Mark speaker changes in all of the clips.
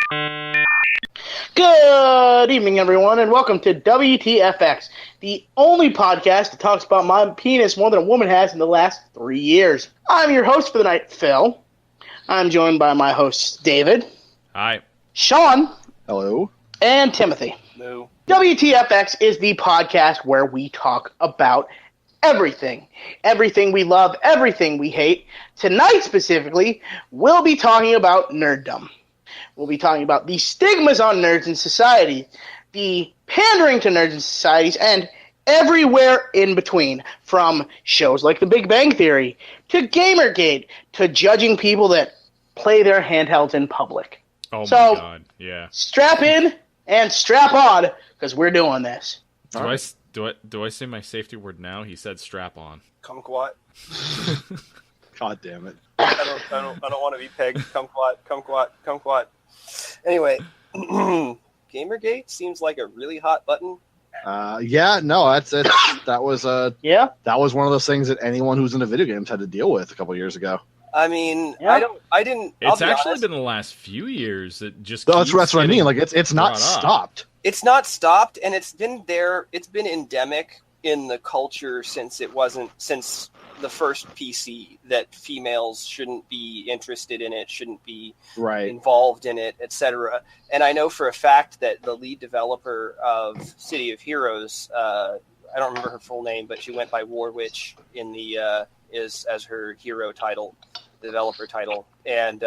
Speaker 1: Good evening, everyone, and welcome to Wtfx, the only podcast that talks about my penis more than a woman has in the last 3 years. I'm your host for the night, Phil. I'm joined by my hosts, David.
Speaker 2: Hi.
Speaker 1: Sean.
Speaker 3: Hello.
Speaker 1: And Timothy.
Speaker 4: No.
Speaker 1: Wtfx is the podcast where we talk about everything. Everything we love, everything we hate. Tonight, specifically, we'll be talking about nerddom. We'll be talking about the stigmas on nerds in society, the pandering to nerds in societies, and everywhere in between, from shows like The Big Bang Theory, to Gamergate, to judging people that play their handhelds in public.
Speaker 2: Oh my God, yeah.
Speaker 1: Strap in and strap on, because we're doing this.
Speaker 2: Do I say my safety word now? He said strap on.
Speaker 4: Kumquat.
Speaker 3: God damn it.
Speaker 4: I don't want to be pegged. Kumquat. Anyway, Gamergate seems like a really hot button.
Speaker 3: Yeah, no, that was one of those things that anyone who's into video games had to deal with a couple years ago.
Speaker 4: I mean,
Speaker 1: yeah.
Speaker 4: It's
Speaker 2: actually been the last few years that just.
Speaker 3: That's what I mean. Like it's not stopped.
Speaker 4: It's not stopped, and it's been there. It's been endemic in the culture since the first PC that females shouldn't be interested in it, shouldn't be involved in it, etc. And I know for a fact that the lead developer of City of Heroes, I don't remember her full name, but she went by War Witch in the as her hero title, developer title, and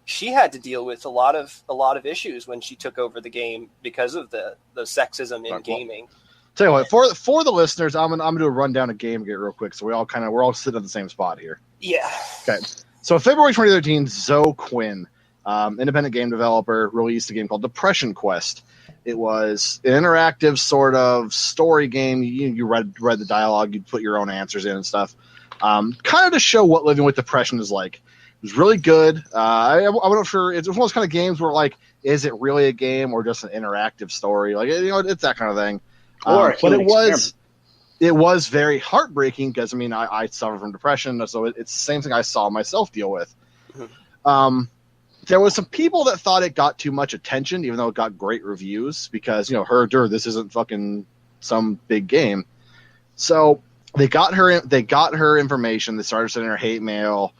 Speaker 4: she had to deal with a lot of issues when she took over the game because of the sexism in gaming.
Speaker 3: Tell you what, for the listeners, I'm gonna do a rundown of Gamergate real quick, so we're all sitting at the same spot here.
Speaker 4: Yeah.
Speaker 3: Okay. So February 2013, Zoe Quinn, independent game developer, released a game called Depression Quest. It was an interactive sort of story game. You read the dialogue, you put your own answers in and stuff, kind of to show what living with depression is like. It was really good. I'm not sure. It's one of those kind of games where, like, is it really a game or just an interactive story? Like, it's that kind of thing. But it was very heartbreaking because, I mean, I suffer from depression, so it's the same thing I saw myself deal with. There was some people that thought it got too much attention, even though it got great reviews, because, this isn't fucking some big game. So they got her information. They started sending her hate mail.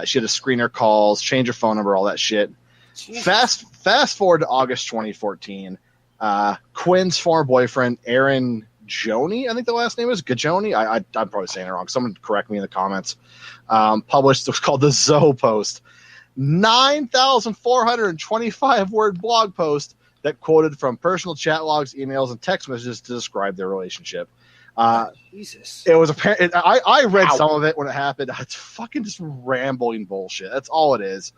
Speaker 3: She had to screen her calls, change her phone number, all that shit. Jesus. Fast forward to August 2014. Quinn's former boyfriend, Aaron Joni, I think the last name is Gajoni. I'm probably saying it wrong. Someone correct me in the comments. Published what's called the Zoe Post, 9,425 word blog post that quoted from personal chat logs, emails, and text messages to describe their relationship.
Speaker 4: Jesus.
Speaker 3: It was apparent. I read some of it when it happened. It's fucking just rambling bullshit. That's all it is.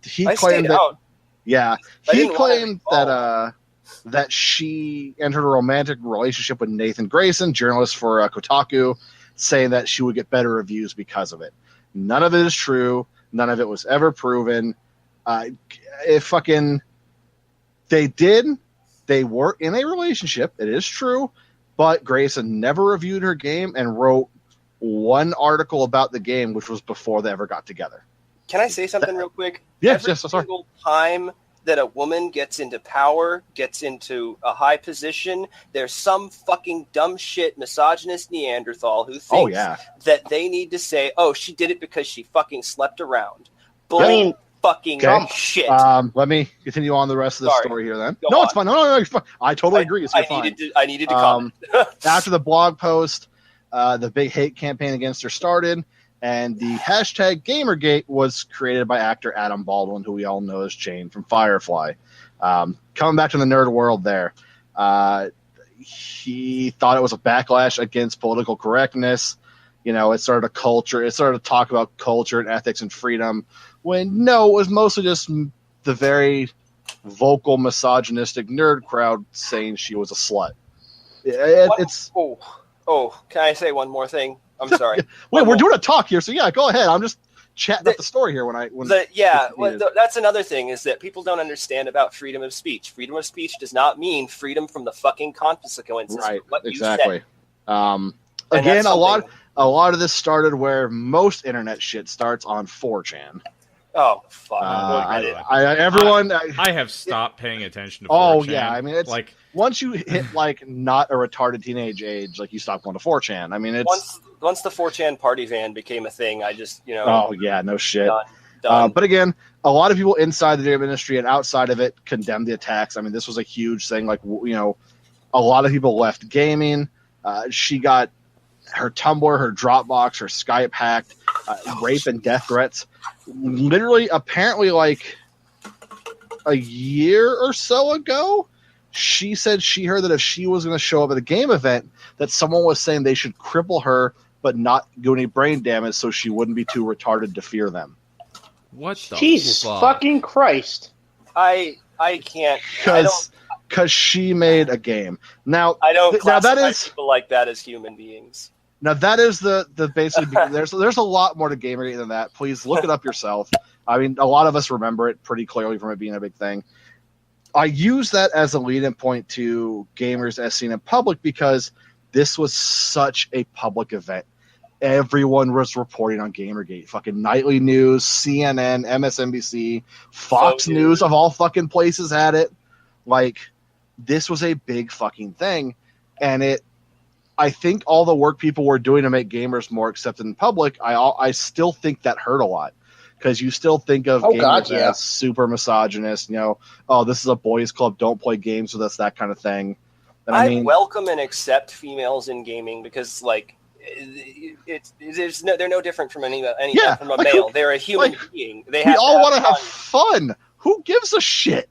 Speaker 3: He claimed that. Yeah, he claimed that she entered a romantic relationship with Nathan Grayson, journalist for Kotaku, saying that she would get better reviews because of it. None of it is true. None of it was ever proven. They were in a relationship. It is true. But Grayson never reviewed her game and wrote one article about the game, which was before they ever got together.
Speaker 4: Can I say something real quick?
Speaker 3: Yes,
Speaker 4: Every
Speaker 3: sorry.
Speaker 4: single time that a woman gets into power, gets into a high position, there's some fucking dumb shit misogynist Neanderthal who thinks that they need to say, oh, she did it because she fucking slept around. Fucking shit.
Speaker 3: Let me continue on the rest of the story here then.
Speaker 4: Go on.
Speaker 3: It's fine. No, it's fine. I totally agree.
Speaker 4: I needed to comment.
Speaker 3: After the blog post, the big hate campaign against her started, and the hashtag Gamergate was created by actor Adam Baldwin, who we all know as Shane from Firefly. Coming back to the nerd world there, he thought it was a backlash against political correctness. It started a culture. It started to talk about culture and ethics and freedom, when no, it was mostly just the very vocal misogynistic nerd crowd saying she was a slut.
Speaker 4: Can I say one more thing? I'm sorry.
Speaker 3: Wait, we're doing a talk here, so yeah, go ahead. I'm just chatting up the story here
Speaker 4: that's another thing is that people don't understand about freedom of speech. Freedom of speech does not mean freedom from the fucking consequences.
Speaker 3: Right.
Speaker 4: Of what
Speaker 3: exactly.
Speaker 4: You said.
Speaker 3: Again, a lot of this started where most internet shit starts on 4chan.
Speaker 4: Oh, fuck.
Speaker 3: Everyone.
Speaker 2: I have stopped paying attention to 4chan.
Speaker 3: Oh yeah, I mean it's
Speaker 2: like
Speaker 3: once you hit like not a retarded teenage age, like you stop going to 4chan. I mean it's
Speaker 4: once the 4chan party van became a thing, I just
Speaker 3: Oh yeah, no shit.
Speaker 4: Done.
Speaker 3: But again, a lot of people inside the game industry and outside of it condemned the attacks. I mean, this was a huge thing. Like a lot of people left gaming. She got her Tumblr, her Dropbox, her Skype hacked, rape and death threats. Literally, apparently, like a year or so ago, she said she heard that if she was going to show up at a game event, that someone was saying they should cripple her but not do any brain damage so she wouldn't be too retarded to fear them.
Speaker 2: What the
Speaker 1: Jesus
Speaker 2: fuck?
Speaker 1: fucking Christ.
Speaker 4: I can't.
Speaker 3: Because she made a game. Now,
Speaker 4: I don't classify
Speaker 3: now that is,
Speaker 4: people like that as human beings.
Speaker 3: Now that is the basically there's a lot more to Gamergate than that. Please look it up yourself. I mean, a lot of us remember it pretty clearly from it being a big thing. I use that as a lead-in point to gamers as seen in public because this was such a public event. Everyone was reporting on Gamergate. Fucking nightly news, CNN, MSNBC, Fox News of all fucking places had it. Like, this was a big fucking thing, and I think all the work people were doing to make gamers more accepted in public, I still think that hurt a lot. Because you still think of gamers as super misogynist, this is a boys' club, don't play games with us, that kind of thing. And
Speaker 4: I welcome and accept females in gaming because, like, they're no different from from a male. They're a human being. We
Speaker 3: all want to have fun. Who gives a shit?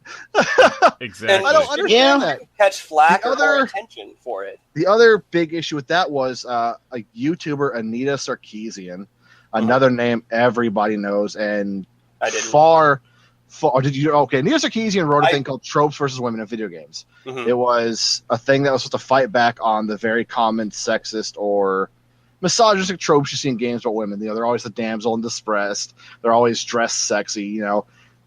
Speaker 2: Exactly.
Speaker 3: I don't understand that.
Speaker 4: Catch flack or more attention for it.
Speaker 3: The other big issue with that was a YouTuber, Anita Sarkeesian, another name everybody knows, and Anita Sarkeesian wrote a thing called Tropes versus Women in Video Games. Mm-hmm. It was a thing that was supposed to fight back on the very common sexist or misogynistic tropes you see in games about women. They're always the damsel in distress. They're always dressed sexy,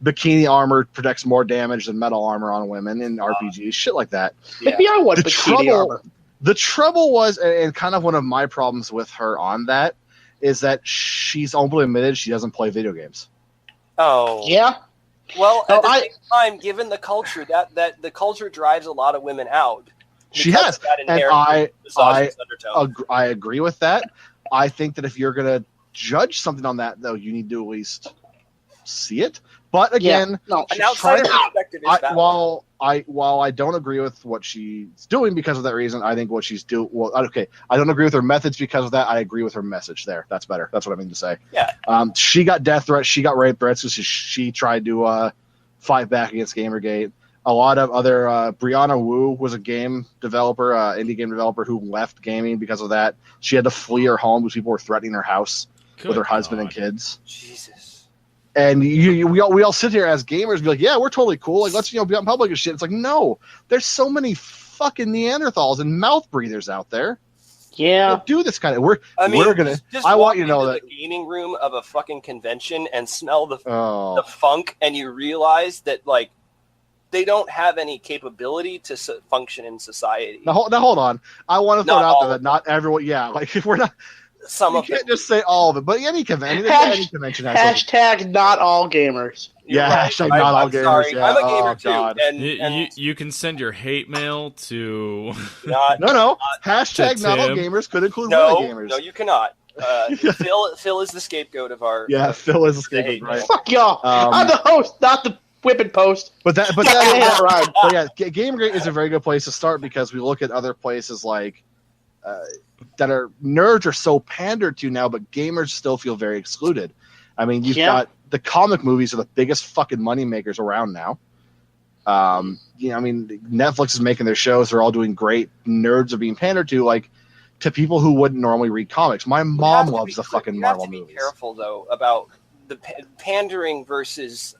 Speaker 3: Bikini armor protects more damage than metal armor on women in RPGs, shit like that.
Speaker 1: Yeah. Maybe I want bikini armor.
Speaker 3: The trouble was, and kind of one of my problems with her on that, is that she's openly admitted she doesn't play video games.
Speaker 4: Oh.
Speaker 1: Yeah?
Speaker 4: Well, at the same time, given the culture, that the culture drives a lot of women out.
Speaker 3: She has. And I agree with that. I think that if you're going to judge something on that, though, you need to at least see it. But again,
Speaker 4: an outsider perspective is valid.
Speaker 3: While I don't agree with what she's doing because of that reason, I think what she's doing. Well, okay, I don't agree with her methods because of that. I agree with her message. There, that's better. That's what I mean to say.
Speaker 4: Yeah.
Speaker 3: She got death threats. She got rape threats because she tried to fight back against Gamergate. A lot of other Brianna Wu was a game developer, indie game developer who left gaming because of that. She had to flee her home because people were threatening her house with her husband and kids.
Speaker 4: Jesus.
Speaker 3: And we all sit here as gamers and be like, yeah, we're totally cool. Like, let's be out in public and shit. It's like, no, there's so many fucking Neanderthals and mouth breathers out there.
Speaker 1: Yeah,
Speaker 3: don't do this kind of. We're gonna.
Speaker 4: I want you to know that the gaming room of a fucking convention and smell the funk, and you realize that like they don't have any capability to function in society.
Speaker 3: Now hold on. I want to throw it out there that not everyone. Yeah, like if we're not. You can't just say all of it, but any convention has
Speaker 1: hashtag not all gamers.
Speaker 3: Yeah, right. Hashtag not all gamers.
Speaker 4: Sorry.
Speaker 3: Yeah.
Speaker 4: I'm a gamer too.
Speaker 3: God.
Speaker 4: And
Speaker 2: you can send your hate mail to
Speaker 3: hashtag not all gamers could include women gamers.
Speaker 4: No, you cannot. Phil is the scapegoat of our.
Speaker 3: Yeah, Phil is the scapegoat. Right.
Speaker 1: Fuck y'all. I'm the host, not the whipping post.
Speaker 3: But yeah, Gamergate is a very good place to start because we look at other places like. That are nerds are so pandered to now, but gamers still feel very excluded. I mean, you've got the comic movies are the biggest fucking money makers around now. I mean, Netflix is making their shows; they're all doing great. Nerds are being pandered to, like to people who wouldn't normally read comics. My mom loves the fucking Marvel movies. You have to be
Speaker 4: careful though about the pandering versus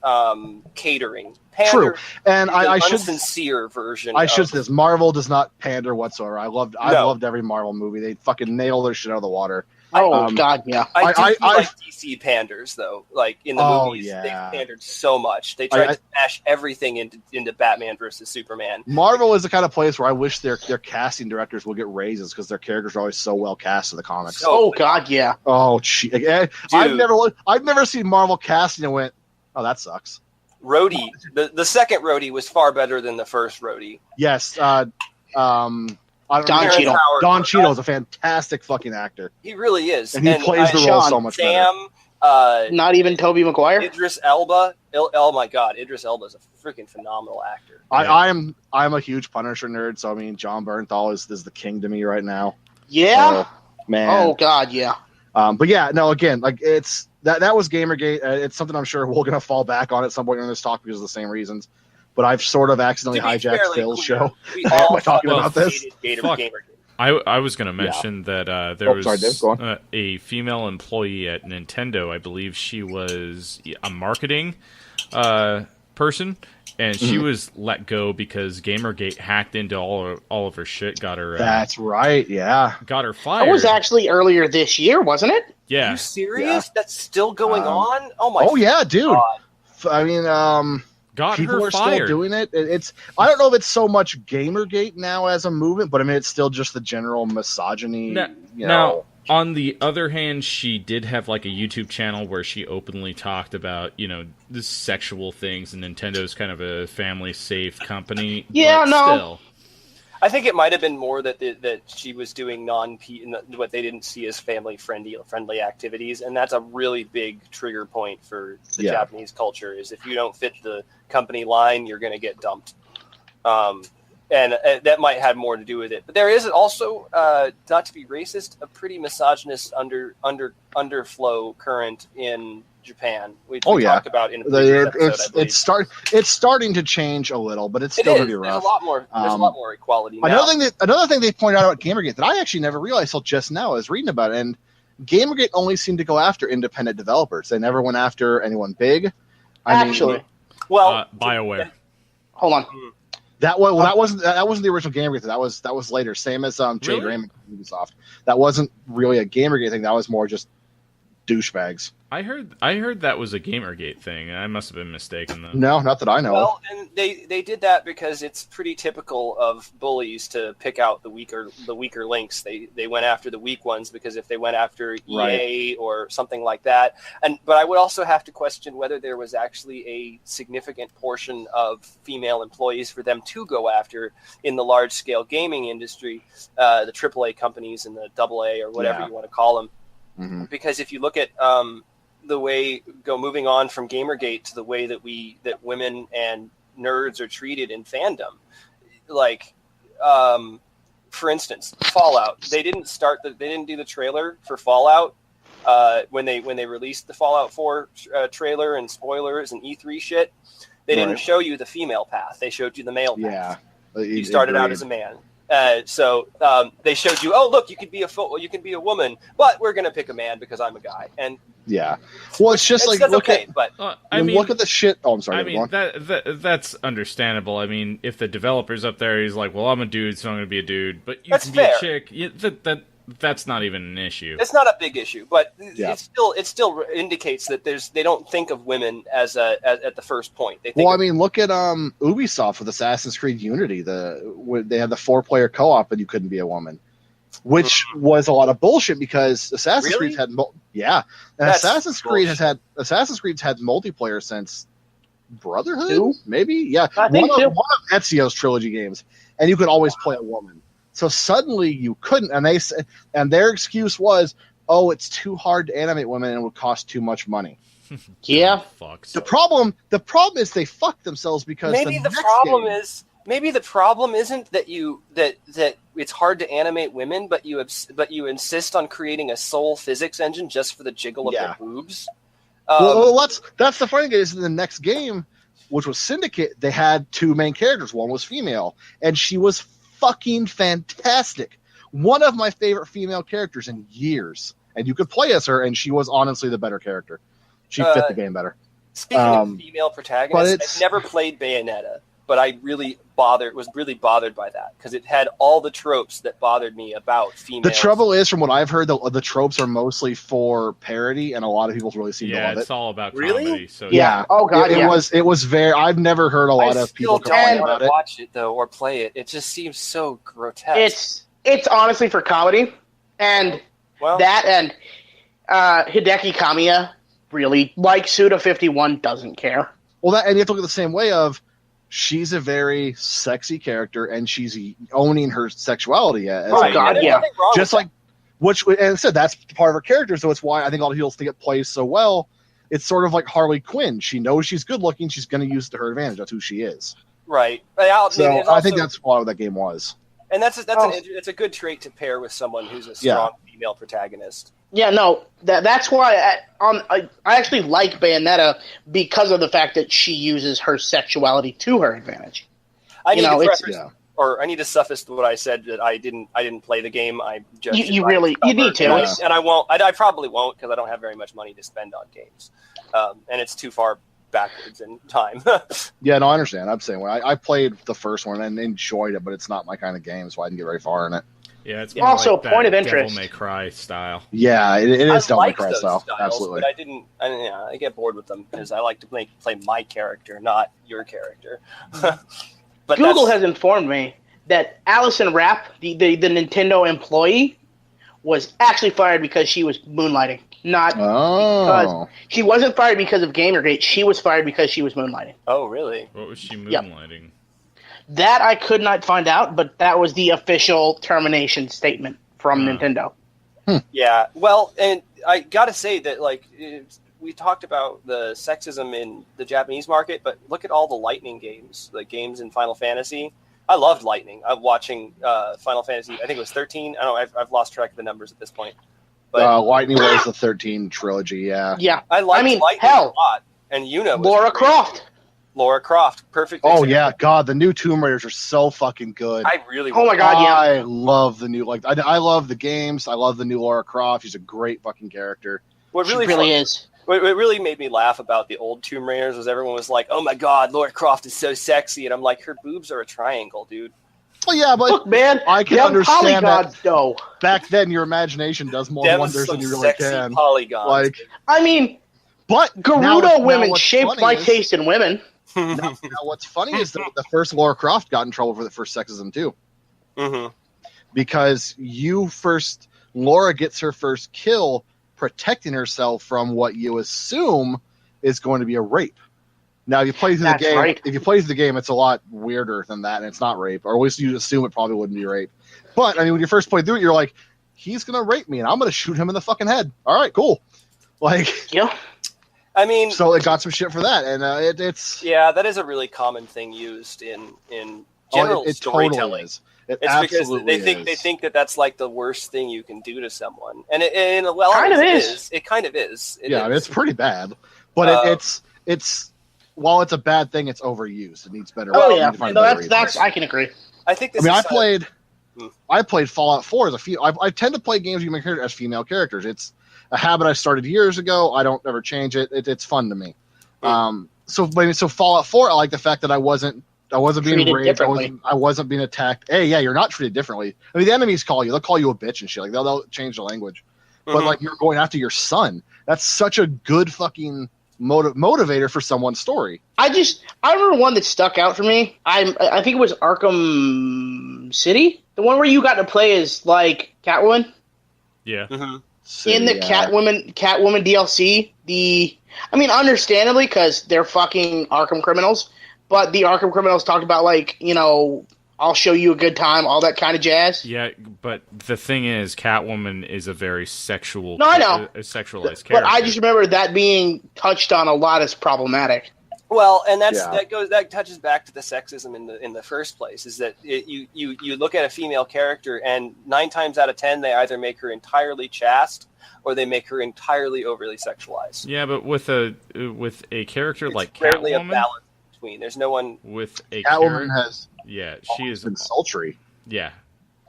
Speaker 4: catering.
Speaker 3: True, and I should
Speaker 4: sincere version.
Speaker 3: I should say this: Marvel does not pander whatsoever. I loved every Marvel movie. They fucking nail their shit out of the water.
Speaker 1: God, yeah.
Speaker 4: I like DC panders though. Like in the movies, they pandered so much. They tried to smash everything into Batman versus Superman.
Speaker 3: Marvel is the kind of place where I wish their casting directors will get raises because their characters are always so well cast in the comics.
Speaker 1: God, yeah.
Speaker 3: Oh, I've never seen Marvel casting and went, Oh, that sucks.
Speaker 4: Rhodey, the second Rhodey was far better than the first Rhodey.
Speaker 3: Yes. I don't
Speaker 1: Don
Speaker 3: know.
Speaker 1: Cheadle.
Speaker 3: Don Cheadle is a fantastic fucking actor.
Speaker 4: He really is.
Speaker 3: And he plays the role
Speaker 1: Sean,
Speaker 3: so much
Speaker 4: Sam,
Speaker 1: Not even Tobey Maguire?
Speaker 4: Idris Elba. Oh my God, Idris Elba is a freaking phenomenal actor.
Speaker 3: I'm a huge Punisher nerd, so I mean, John Bernthal is the king to me right now.
Speaker 1: Yeah?
Speaker 3: Man.
Speaker 1: Oh, God, yeah.
Speaker 3: But yeah, no, again, like it's that was Gamergate. It's something I'm sure we're gonna fall back on at some point in this talk because of the same reasons. But I've sort of accidentally hijacked Phil's show.
Speaker 4: We all
Speaker 3: by talking about this.
Speaker 2: Fuck. I was going to mention that there was
Speaker 3: Dave, go on.
Speaker 2: a female employee at Nintendo. I believe she was a marketing person, and she was let go because Gamergate hacked into all of her shit. Got her.
Speaker 3: That's right. Yeah.
Speaker 2: Got her fired.
Speaker 1: That was actually earlier this year, wasn't it?
Speaker 2: Yeah.
Speaker 4: Are you serious?
Speaker 3: Yeah.
Speaker 4: That's still going on? Oh my.
Speaker 3: Oh yeah, dude.
Speaker 4: God.
Speaker 3: I mean,
Speaker 2: Got
Speaker 3: people
Speaker 2: her
Speaker 3: are
Speaker 2: fired.
Speaker 3: still doing it. It's I don't know if it's so much Gamergate now as a movement, but I mean it's still just the general misogyny.
Speaker 2: Now, on the other hand, she did have like a YouTube channel where she openly talked about the sexual things, and Nintendo's kind of a family safe company.
Speaker 1: Yeah,
Speaker 2: but
Speaker 1: no.
Speaker 2: Still.
Speaker 4: I think it might have been more that she was doing what they didn't see as family friendly activities, and that's a really big trigger point for the Japanese culture. Is if you don't fit the company line, you're going to get dumped, and that might have more to do with it. But there is also, not to be racist, a pretty misogynist underflow current in Japan. We talked about in a previous episode,
Speaker 3: it's starting to change a little, but it's still going to be rough.
Speaker 4: There's a lot more equality now.
Speaker 3: Another thing they pointed out about Gamergate that I actually never realized till just now. I was reading about it, and Gamergate only seemed to go after independent developers. They never went after anyone big.
Speaker 1: Actually,
Speaker 2: BioWare.
Speaker 1: Hold on.
Speaker 3: That wasn't the original Gamergate thing. That was later. Same as Jade Raymond from Ubisoft. That wasn't really a Gamergate thing. That was more just douchebags.
Speaker 2: I heard that was a Gamergate thing. I must have been mistaken though.
Speaker 3: No, not that I know.
Speaker 4: Well, and they did that because it's pretty typical of bullies to pick out the weaker links. They went after the weak ones because if they went after EA or something like that, but I would also have to question whether there was actually a significant portion of female employees for them to go after in the large scale gaming industry, the AAA companies and the AA or whatever you want to call them. Mm-hmm. Because if you look at the way moving on from Gamergate to the way that women and nerds are treated in fandom, like for instance, Fallout. They didn't do the trailer for Fallout when they released the Fallout 4 trailer and spoilers and E3 shit. They didn't show you the female path. They showed you the male path. Yeah, you started out as a man. So they showed you, oh look, you could be a woman, but we're gonna pick a man because I'm a guy. And
Speaker 3: well, it's just like look at the shit. Oh, I'm sorry.
Speaker 2: I mean that's understandable. I mean, if the developer's up there, he's like, well, I'm a dude, so I'm gonna be a dude, but you can be a chick. That's not even an issue.
Speaker 4: It's not a big issue, but it still indicates that they don't think of women as at the first point. They think
Speaker 3: I mean, look at Ubisoft with Assassin's Creed Unity. They had the 4-player co-op, and you couldn't be a woman, which was a lot of bullshit because Assassin's Creed had Assassin's Creed's had multiplayer since Brotherhood, maybe one of Ezio's trilogy games, and you could always play a woman. So suddenly you couldn't, and their excuse was, "Oh, it's too hard to animate women and it would cost too much money."
Speaker 1: Yeah.
Speaker 3: The problem is they fucked themselves because
Speaker 4: maybe the problem isn't that that it's hard to animate women, but you insist on creating a soul physics engine just for the jiggle of their boobs.
Speaker 3: That's the funny thing is in the next game, which was Syndicate, they had 2 main characters. One was female, and she was fucking fantastic. One of my favorite female characters in years. And you could play as her, and she was honestly the better character. She fit the game better.
Speaker 4: Speaking of female protagonists, I've never played Bayonetta, but I was really bothered by that because it had all the tropes that bothered me about females.
Speaker 3: The trouble is, from what I've heard, the tropes are mostly for parody, and a lot of people really seem to love it.
Speaker 2: Yeah, it's all about comedy. So
Speaker 3: Oh god, it was very. I've never heard a lot of people talking about it.
Speaker 4: Watch it though, or play it. It just seems so grotesque.
Speaker 1: It's honestly for comedy, and Hideki Kamiya really like Suda51 doesn't care.
Speaker 3: Well, and you have to look at the same way of she's a very sexy character and she's owning her sexuality.
Speaker 1: Oh God, yeah.
Speaker 3: Just like and I said that's part of her character, so it's why I think all the heels think it plays so well. It's sort of like Harley Quinn. She knows she's good looking. She's going to use it to her advantage. That's who she is.
Speaker 4: Right.
Speaker 3: I think that's what that game was.
Speaker 4: And it's a good trait to pair with someone who's a strong female protagonist.
Speaker 1: Yeah, no, that's why I actually like Bayonetta because of the fact that she uses her sexuality to her advantage.
Speaker 4: I need to suffice what I said that I didn't play the game. I judged
Speaker 1: you need to,
Speaker 4: and I won't. I probably won't because I don't have very much money to spend on games, and it's too far backwards in time.
Speaker 3: Yeah, no, I understand. I'm saying I played the first one and enjoyed it, but it's not my kind of game, so I didn't get very far in it.
Speaker 2: Yeah, it's
Speaker 1: also
Speaker 2: like that
Speaker 1: point of interest.
Speaker 2: Devil May Cry style.
Speaker 3: Yeah, it is Devil May Cry
Speaker 4: those
Speaker 3: style.
Speaker 4: styles,
Speaker 3: Absolutely.
Speaker 4: But I get bored with them because I like to play my character, not your character. But
Speaker 1: Google has informed me that Allison Rapp, the Nintendo employee, was actually fired because she was moonlighting. Because she wasn't fired because of Gamergate. She was fired because she was moonlighting.
Speaker 4: Oh, really?
Speaker 2: What was she moonlighting?
Speaker 1: Yep. That I could not find out, but that was the official termination statement from Nintendo.
Speaker 4: Yeah, well, and I gotta say that, like, we talked about the sexism in the Japanese market, but look at all the Lightning games, the games in Final Fantasy. I loved Lightning. I'm watching Final Fantasy, I think it was 13. I don't know, I've lost track of the numbers at this point. But
Speaker 3: Lightning was the 13 trilogy, yeah.
Speaker 1: Yeah.
Speaker 4: I liked Lightning a lot. And Yuna was Lara Croft, perfect.
Speaker 3: Oh yeah, God, the new Tomb Raiders are so fucking good.
Speaker 4: I really.
Speaker 1: Oh my God, yeah.
Speaker 3: I love the new I love the games. I love the new Lara Croft. She's a great fucking character.
Speaker 1: What really is.
Speaker 4: What really made me laugh about the old Tomb Raiders was everyone was like, "Oh my God, Lara Croft is so sexy," and I'm like, "Her boobs are a triangle, dude."
Speaker 3: Well, yeah, but
Speaker 1: look, man,
Speaker 3: I can understand that.
Speaker 1: Though.
Speaker 3: Back then, your imagination does more wonders than you really can.
Speaker 4: Polygons.
Speaker 3: Like,
Speaker 1: I mean,
Speaker 3: but
Speaker 1: Gerudo women shaped my taste in women.
Speaker 3: now, what's funny is that the first Lara Croft got in trouble for the first sexism too, because Laura gets her first kill protecting herself from what you assume is going to be a rape. Now, if you play through the game, if you play through the game, it's a lot weirder than that, and it's not rape, or at least you assume it probably wouldn't be rape. But I mean, when you first play through it, you're like, he's gonna rape me, and I'm gonna shoot him in the fucking head. All right, cool. Like,
Speaker 1: yeah.
Speaker 4: I mean,
Speaker 3: so it got some shit for that, and it's
Speaker 4: that is a really common thing used in general storytelling.
Speaker 3: Totally is.
Speaker 4: It's because they think that that's like the worst thing you can do to someone, and it kind of is. It kind of is.
Speaker 3: It's pretty bad, but it's while it's a bad thing, it's overused. It needs better.
Speaker 1: Oh yeah, that's I can agree.
Speaker 4: I think
Speaker 3: I played Fallout 4 as a female. I tend to play games as female characters. It's a habit I started years ago. I don't ever change it. It's fun to me. So Fallout 4, I like the fact that I wasn't being raped. I wasn't being attacked. Hey, yeah, you're not treated differently. I mean, the enemies they'll call you a bitch and shit. Like they'll change the language. But like you're going after your son. That's such a good fucking motivator for someone's story.
Speaker 1: I remember one that stuck out for me. I think it was Arkham City, the one where you got to play as like Catwoman.
Speaker 2: Yeah.
Speaker 1: In the Catwoman DLC, understandably because they're fucking Arkham criminals, but the Arkham criminals talked about like, I'll show you a good time, all that kind of jazz.
Speaker 2: Yeah, but the thing is, Catwoman is a very sexual,
Speaker 1: I know.
Speaker 2: A sexualized character.
Speaker 1: But I just remember that being touched on a lot as problematic.
Speaker 4: Well, and that touches back to the sexism in the first place. Is that you look at a female character, and 9 times out of 10 they either make her entirely chaste or they make her entirely overly sexualized.
Speaker 2: Yeah, but with a character like Catwoman,
Speaker 4: rarely a balance between. There's no one
Speaker 2: with a
Speaker 3: Catwoman has.
Speaker 2: Yeah, she is
Speaker 3: been sultry.
Speaker 2: Yeah.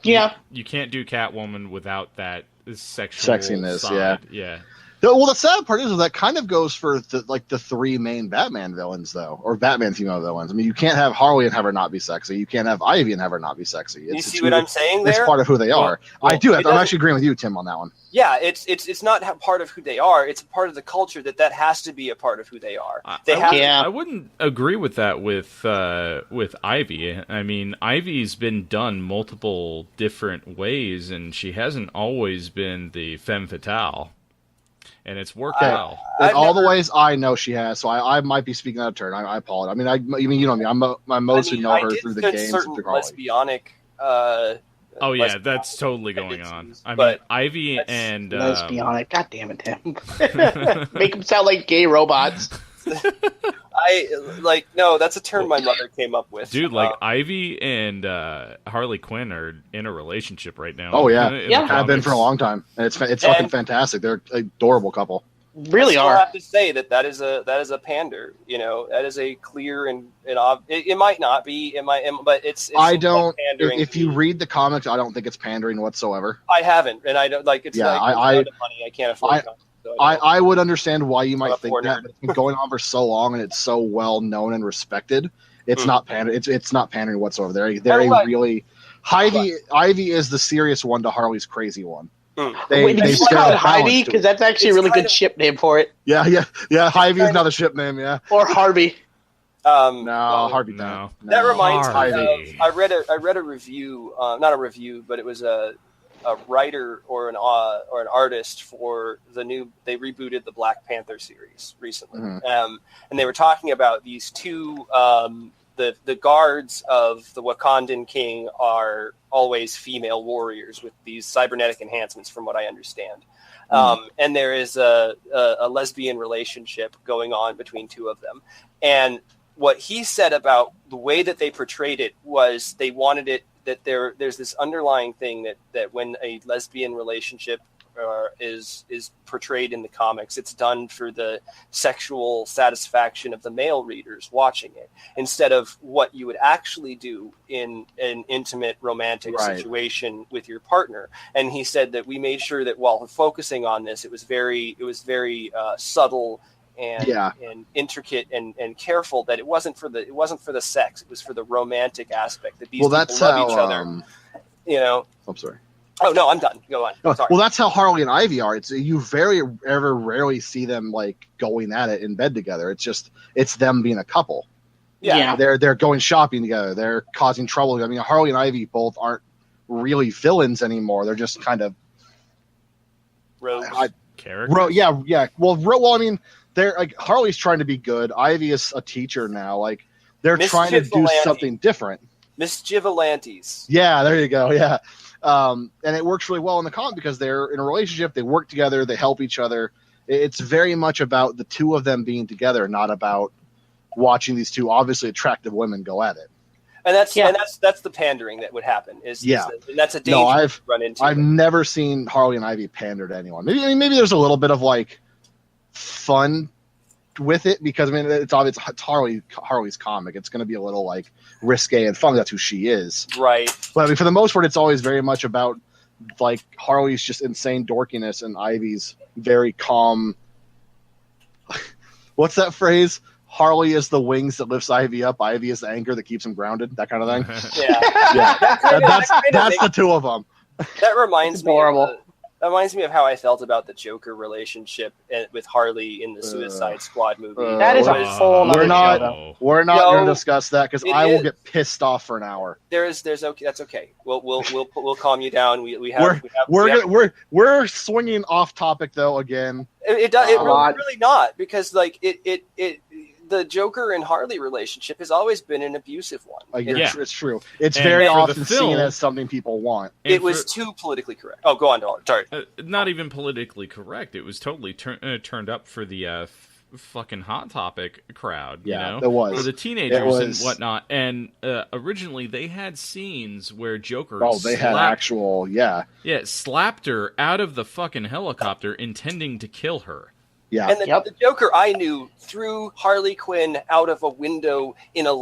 Speaker 1: Yeah.
Speaker 2: You can't do Catwoman without that sexual
Speaker 3: sexiness.
Speaker 2: Side.
Speaker 3: Yeah. Well, the sad part is that kind of goes for the 3 main Batman villains, though, or Batman female villains. I mean, you can't have Harley and have her not be sexy. You can't have Ivy and have her not be sexy.
Speaker 4: You see what I'm saying there?
Speaker 3: It's part of who they are. I do. I'm actually agreeing with you, Tim, on that one.
Speaker 4: Yeah, it's not part of who they are. It's a part of the culture that has to be a part of who they are.
Speaker 2: I wouldn't agree with that with Ivy. I mean, Ivy's been done multiple different ways, and she hasn't always been the femme fatale. and it's worked well.
Speaker 3: In all the ways I know she has, so I might be speaking out of turn. I apologize. I mean, you know me. I mostly know her through the games.
Speaker 4: Certain lesbianic.
Speaker 2: Oh yeah, that's totally going on. I mean, Ivy and
Speaker 1: lesbianic. God damn it, Tim. Make them sound like gay robots.
Speaker 4: No, that's a term my mother came up with.
Speaker 2: Dude, Ivy and Harley Quinn are in a relationship right now.
Speaker 3: Oh yeah, have been for a long time, and it's fucking fantastic. They're an adorable couple.
Speaker 1: Really
Speaker 4: I
Speaker 1: are.
Speaker 4: have to say that is a pander. You know, that is a clear and it might not be. But it's
Speaker 3: I don't. If you read the comics, I don't think it's pandering whatsoever.
Speaker 4: I haven't, and I don't like. It's money. I can't afford.
Speaker 3: I would understand why you might think that, but it's been going on for so long and it's so well known and respected. It's not pandering. It's not pandering whatsoever. They're really Ivy is the serious one to Harley's crazy one.
Speaker 1: Wait, did you call it Ivy? Because that's actually a really good ship name for it.
Speaker 3: Yeah. Ivy is another ship name. Yeah.
Speaker 1: Or Harvey.
Speaker 3: Harvey.
Speaker 2: No.
Speaker 4: That reminds me of. I read a review. Not a review, but it was a writer or an artist for they rebooted the Black Panther series recently, and they were talking about these two. The guards of the Wakandan king are always female warriors with these cybernetic enhancements, from what I understand. And there is a lesbian relationship going on between two of them. And what he said about the way that they portrayed it was they wanted it that there's this underlying thing that when a lesbian relationship is portrayed in the comics, it's done for the sexual satisfaction of the male readers watching it, instead of what you would actually do in an intimate romantic situation with your partner. And he said that we made sure that while focusing on this, it was very subtle and intricate and careful, that it wasn't for the sex, it was for the romantic aspect, that these people love each other.
Speaker 3: I'm sorry.
Speaker 4: Oh no, I'm done. Go on. Sorry.
Speaker 3: Well, that's how Harley and Ivy are. You rarely see them going at it in bed together. It's them being a couple.
Speaker 4: Yeah.
Speaker 3: They're going shopping together. They're causing trouble. I mean, Harley and Ivy both aren't really villains anymore. They're just kind of
Speaker 4: rogues.
Speaker 2: Characters.
Speaker 3: Yeah. Well, I mean, they're Harley's trying to be good. Ivy is a teacher now. They're trying to do something different.
Speaker 4: Mischivalantes.
Speaker 3: Yeah, there you go. Yeah. And it works really well in the comic because they're in a relationship. They work together. They help each other. It's very much about the two of them being together, not about watching these two obviously attractive women go at it.
Speaker 4: And that's the pandering that would happen. And that's a danger to run into.
Speaker 3: I've never seen Harley and Ivy pander to anyone. Maybe there's a little bit of fun with it because it's obvious it's Harley's comic. It's going to be a little risque and fun. That's who she is,
Speaker 4: right?
Speaker 3: But for the most part, it's always very much about Harley's just insane dorkiness and Ivy's very calm. What's that phrase? Harley is the wings that lifts Ivy up. Ivy is the anchor that keeps him grounded. That kind of thing.
Speaker 4: Yeah.
Speaker 3: That's the two of them.
Speaker 4: That reminds me. That reminds me of how I felt about the Joker relationship with Harley in the Suicide Squad movie.
Speaker 1: That is a whole
Speaker 3: We're not going to discuss that because I will get pissed off for an hour.
Speaker 4: There's okay. That's okay. We'll calm you down.
Speaker 3: We're swinging off topic though again.
Speaker 4: It really not, because the Joker and Harley relationship has always been an abusive one.
Speaker 3: It's true. It's very often seen as something people want.
Speaker 4: It was too politically correct. Oh, go on, sorry.
Speaker 2: Not even politically correct. It was totally turned up for the fucking Hot Topic crowd.
Speaker 3: Yeah, it was.
Speaker 2: For the teenagers and whatnot. And originally they had scenes where Joker slapped her out of the fucking helicopter intending to kill her.
Speaker 3: Yeah.
Speaker 4: And the Joker I knew threw Harley Quinn out of a window in a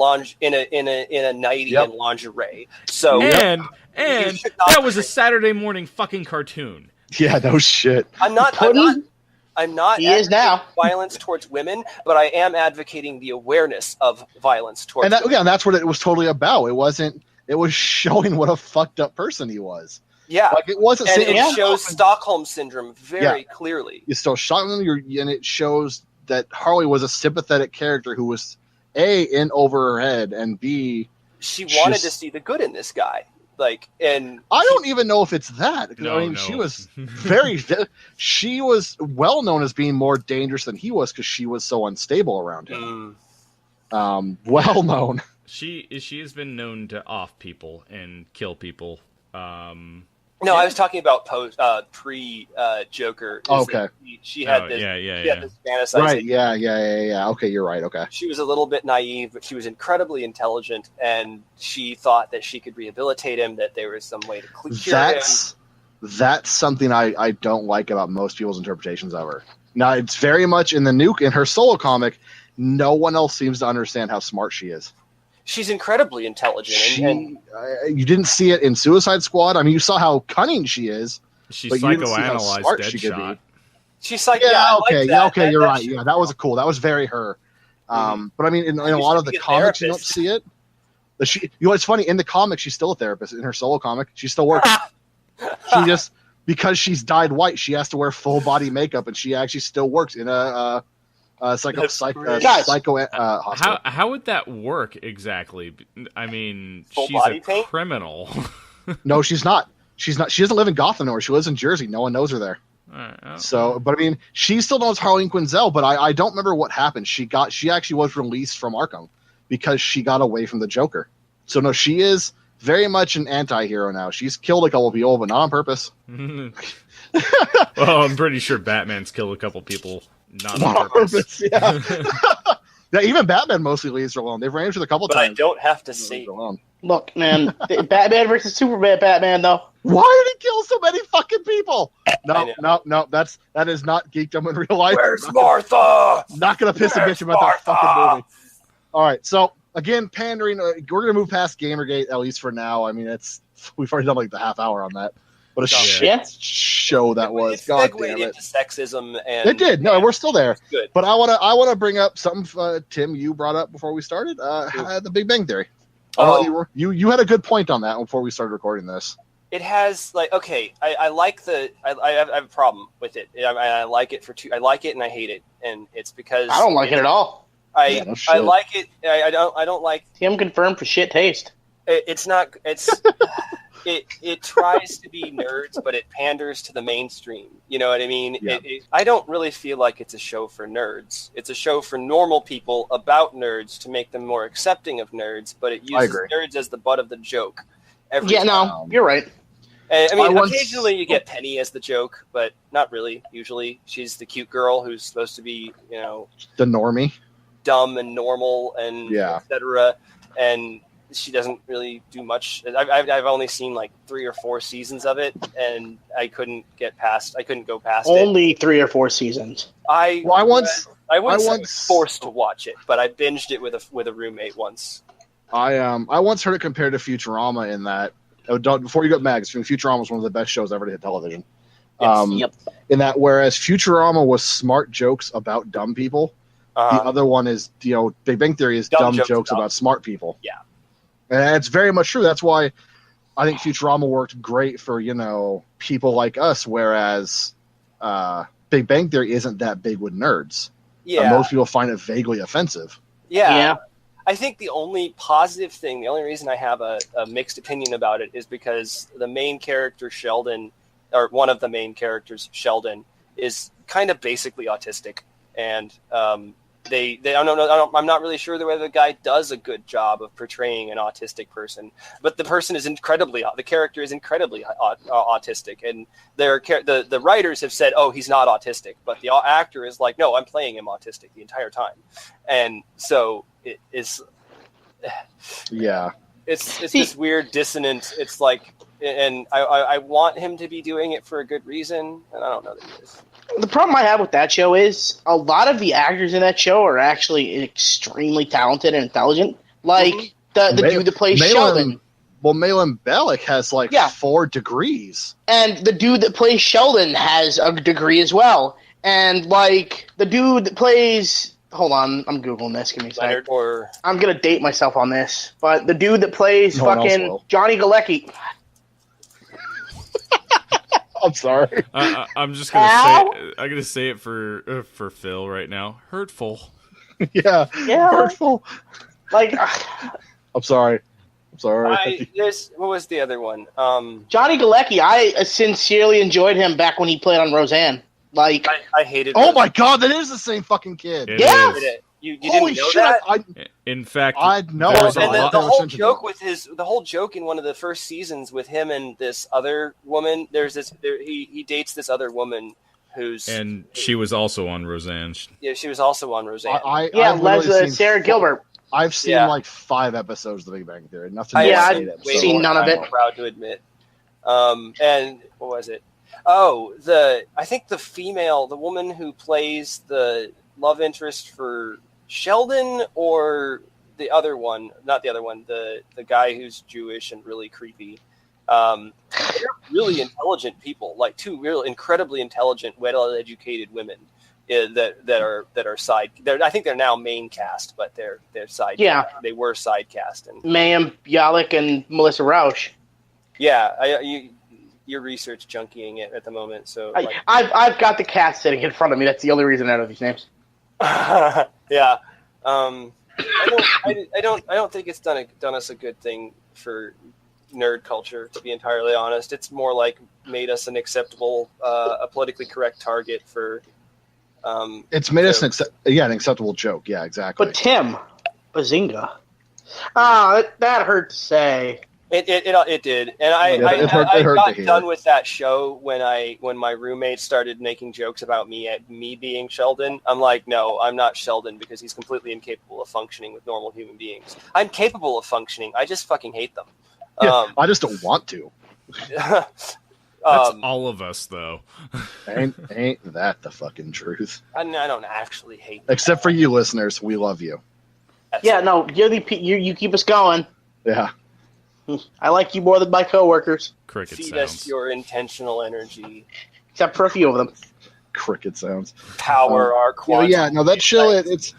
Speaker 4: nightie and lingerie. So
Speaker 2: and that was a Saturday morning fucking cartoon.
Speaker 3: Yeah, no shit.
Speaker 4: I'm not
Speaker 1: he is now
Speaker 4: violence towards women, but I am advocating the awareness of violence towards women.
Speaker 3: And that's what it was totally about. It was showing what a fucked up person he was.
Speaker 4: Yeah,
Speaker 3: it wasn't.
Speaker 4: And it shows Stockholm syndrome very clearly.
Speaker 3: You still shot him, and it shows that Harley was a sympathetic character who was A, in over her head, and B,
Speaker 4: she wanted to see the good in this guy. Like, and
Speaker 3: I don't even know if it's that.
Speaker 2: No,
Speaker 3: I mean,
Speaker 2: no.
Speaker 3: she was well known as being more dangerous than he was because she was so unstable around him. Well known.
Speaker 2: She has been known to off people and kill people.
Speaker 4: No, I was talking about pre Joker.
Speaker 3: Okay.
Speaker 4: She had this.
Speaker 2: Yeah.
Speaker 4: She had this fantasizing.
Speaker 3: Right. Yeah. Okay, you're right. Okay.
Speaker 4: She was a little bit naive, but she was incredibly intelligent, and she thought that she could rehabilitate him. That there was some way to cure him.
Speaker 3: That's something I don't like about most people's interpretations of her. Now, it's very much in her solo comic. No one else seems to understand how smart she is.
Speaker 4: She's incredibly intelligent. And
Speaker 3: you didn't see it in Suicide Squad. I mean, you saw how cunning she is.
Speaker 2: She
Speaker 3: but you didn't see how
Speaker 2: psychoanalyzed
Speaker 3: smart she could be.
Speaker 2: Deadshot.
Speaker 4: She's like,
Speaker 3: okay, you're right. Yeah, that was cool. That was very her. But I mean, in a lot of the comics, you don't see it. It's funny, in the comics, she's still a therapist. In her solo comic, she still works. She just, because she's dyed white, she has to wear full body makeup, and she actually still works in a psycho hospital.
Speaker 2: How would that work exactly? I mean,
Speaker 4: full
Speaker 2: she's
Speaker 4: body
Speaker 2: a
Speaker 4: paint?
Speaker 2: criminal.
Speaker 3: No, she's not. She's not. She doesn't live in Gotham anymore. She lives in Jersey. No one knows her there. So, but I mean, she still knows Harley Quinzel, but I don't remember what happened. She actually was released from Arkham because she got away from the Joker. So no, she is very much an anti-hero now. She's killed a couple people, but not on purpose.
Speaker 2: Well, I'm pretty sure Batman's killed a couple people not on purpose.
Speaker 3: Yeah. Yeah, even Batman mostly leaves her alone. They've ran into her a couple times.
Speaker 4: I don't have to see.
Speaker 1: Look, man, Batman versus Superman, Batman though.
Speaker 3: Why did he kill so many fucking people? No. That is not geekdom in real life.
Speaker 4: Where's Martha?
Speaker 3: Not gonna piss a bitch about that fucking movie. All right, so again, pandering. We're gonna move past Gamergate at least for now. I mean, we've already done like the half hour on that. What a shit show that was.
Speaker 4: It
Speaker 3: God
Speaker 4: segued
Speaker 3: damn it.
Speaker 4: into sexism, and
Speaker 3: It did. No, we're still there.
Speaker 4: Good.
Speaker 3: But I wanna bring up something Tim you brought up before we started. The Big Bang Theory. You had a good point on that before we started recording this.
Speaker 4: It has I like I have a problem with it. I like it I like it and I hate it, and it's because
Speaker 1: I don't like it at all.
Speaker 4: I like it. I don't like.
Speaker 1: Tim confirmed for shit taste.
Speaker 4: It's not. It tries to be nerds, but it panders to the mainstream. You know what I mean?
Speaker 3: Yeah.
Speaker 4: I don't really feel like it's a show for nerds. It's a show for normal people about nerds to make them more accepting of nerds, but it uses nerds as the butt of the joke.
Speaker 1: You're right.
Speaker 4: I mean, occasionally you get Penny as the joke, but not really. Usually she's the cute girl who's supposed to be,
Speaker 3: the normie,
Speaker 4: dumb and normal and etc. And she doesn't really do much. I've only seen like 3 or 4 seasons of it, and I couldn't go past it.
Speaker 1: Only 3 or 4 seasons.
Speaker 4: I was forced to watch it, but I binged it with a roommate once.
Speaker 3: I once heard it compared to Futurama in that. Before you got Mags, Futurama was one of the best shows ever to hit television.
Speaker 1: Yes.
Speaker 3: In that, whereas Futurama was smart jokes about dumb people, the other one is, Big Bang Theory is dumb jokes about smart people.
Speaker 4: Yeah.
Speaker 3: And it's very much true. That's why I think Futurama worked great for, people like us, whereas Big Bang Theory isn't that big with nerds.
Speaker 4: Yeah.
Speaker 3: Most people find it vaguely offensive.
Speaker 4: Yeah. I think the only positive thing, the only reason I have a mixed opinion about it is because the main character, Sheldon, or one of the main characters, Sheldon, is kind of basically autistic. And I'm not really sure whether the guy does a good job of portraying an autistic person, but the character is incredibly autistic, and the writers have said, oh, he's not autistic, but the actor is like, no, I'm playing him autistic the entire time. And so it is, it's this weird dissonance. It's like, and I want him to be doing it for a good reason, and I don't know that he is.
Speaker 1: The problem I have with that show is a lot of the actors in that show are actually extremely talented and intelligent. Like the dude that plays Sheldon.
Speaker 3: Well, Malin Bialik has 4 degrees. And
Speaker 1: the dude that plays Sheldon has a degree as well. And the dude that plays... Hold on, I'm Googling this. Give me a second. I'm going to date myself on this. But the dude that plays fucking Johnny Galecki...
Speaker 3: I'm sorry.
Speaker 2: I'm just gonna say it for Phil right now. Hurtful.
Speaker 3: Yeah. Hurtful.
Speaker 1: I'm
Speaker 3: sorry. Sorry.
Speaker 4: What was the other one?
Speaker 1: Johnny Galecki, I sincerely enjoyed him back when he played on Roseanne. Like,
Speaker 4: I hated.
Speaker 3: Oh my god, that is the same fucking kid.
Speaker 2: It
Speaker 1: Yeah.
Speaker 2: is.
Speaker 4: You didn't
Speaker 3: Holy
Speaker 4: know
Speaker 3: shit!
Speaker 4: that?
Speaker 2: In fact,
Speaker 3: I know.
Speaker 2: there's a
Speaker 4: And
Speaker 2: lot-
Speaker 4: the whole joke with the whole joke in one of the first seasons with him and this other woman. He dates this other woman
Speaker 2: and she was also on Roseanne.
Speaker 4: Yeah, she was also on Roseanne.
Speaker 3: I've literally seen
Speaker 1: Sarah Gilbert.
Speaker 3: I've seen like 5 episodes of The Big Bang Theory. Nothing.
Speaker 1: I've seen none of it.
Speaker 4: I'm proud to admit. And what was it? Oh, I think the woman who plays the love interest for Sheldon, or the other one, not the other one, the guy who's Jewish and really creepy. They're really intelligent people, like 2 real incredibly intelligent, well-educated women that are side. I think they're now main cast, but they're side.
Speaker 1: Yeah,
Speaker 4: they were side cast. And
Speaker 1: Mayim Bialik and Melissa Rauch.
Speaker 4: Yeah, you're research junkying it at the moment, so
Speaker 1: I've got the cast sitting in front of me. That's the only reason I know these names.
Speaker 4: Yeah. I don't think it's done us a good thing for nerd culture, to be entirely honest. It's more like made us an acceptable, a politically correct target for.
Speaker 3: It's made us an acceptable joke. Yeah, exactly.
Speaker 1: But Tim, Bazinga. That hurt to say.
Speaker 4: It did, and I got done with that show when my roommate started making jokes about me being Sheldon. I'm like, no, I'm not Sheldon because he's completely incapable of functioning with normal human beings. I'm capable of functioning. I just fucking hate them.
Speaker 3: Yeah, I just don't want to.
Speaker 2: That's all of us, though.
Speaker 3: ain't that the fucking truth?
Speaker 4: I don't actually hate them.
Speaker 3: Except for you listeners, we love you.
Speaker 1: No, you keep us going.
Speaker 3: Yeah.
Speaker 1: I like you more than my coworkers.
Speaker 2: Cricket
Speaker 4: Feed
Speaker 2: sounds.
Speaker 4: us your intentional energy.
Speaker 1: Except for a few of them.
Speaker 3: Cricket sounds.
Speaker 4: Power our quantum.
Speaker 3: Yeah, no, that show, it's...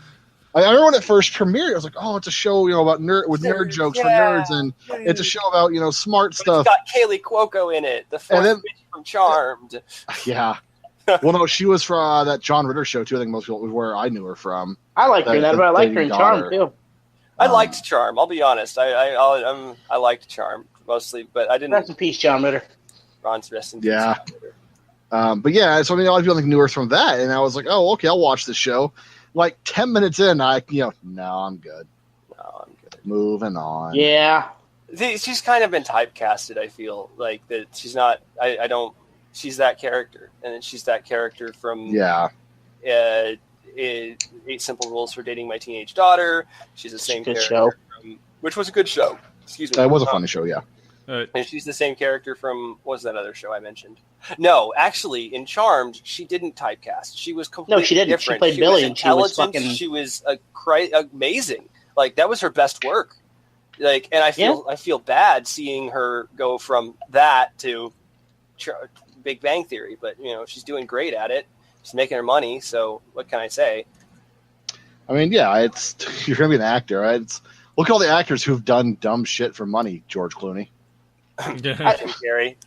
Speaker 3: I remember when it first premiered, I was like, oh, it's a show, about nerd jokes for nerds, and it's a show about, smart stuff.
Speaker 4: It's got Kaylee Cuoco in it, the fourth bitch from Charmed.
Speaker 3: Yeah. Well, no, she was from that John Ritter show, too. I think most people where I knew her from.
Speaker 1: I like her in that, but I liked her in Charmed, too.
Speaker 4: I liked Charm. I'll be honest. I liked Charm mostly, but I didn't.
Speaker 1: Rest in peace, John Ritter.
Speaker 4: Ron's rest in peace.
Speaker 3: Yeah. But yeah, so a lot of people knew her from that, and I was like, oh, okay, I'll watch this show. Like 10 minutes in, no, I'm good.
Speaker 4: No, I'm good.
Speaker 3: Moving on.
Speaker 1: Yeah.
Speaker 4: She's kind of been typecasted. I feel like that she's not. I don't. She's that character, and then she's that character from.
Speaker 3: Yeah.
Speaker 4: 8 Simple Rules for Dating My Teenage Daughter. She's the same character
Speaker 1: show.
Speaker 4: Which was a good show. Excuse me.
Speaker 3: That was a funny show, yeah.
Speaker 4: And she's the same character from, what was that other show I mentioned? No, actually, in Charmed, she didn't typecast. She was completely different.
Speaker 1: No, she didn't. She played Billy, and she was fucking...
Speaker 4: She was amazing. Like, that was her best work. Like, and I feel bad seeing her go from that to Big Bang Theory, but, she's doing great at it. She's making her money, so what can I say?
Speaker 3: I mean, yeah, you're going to be an actor, right? Look at all the actors who've done dumb shit for money, George Clooney.
Speaker 4: Jim Carrey.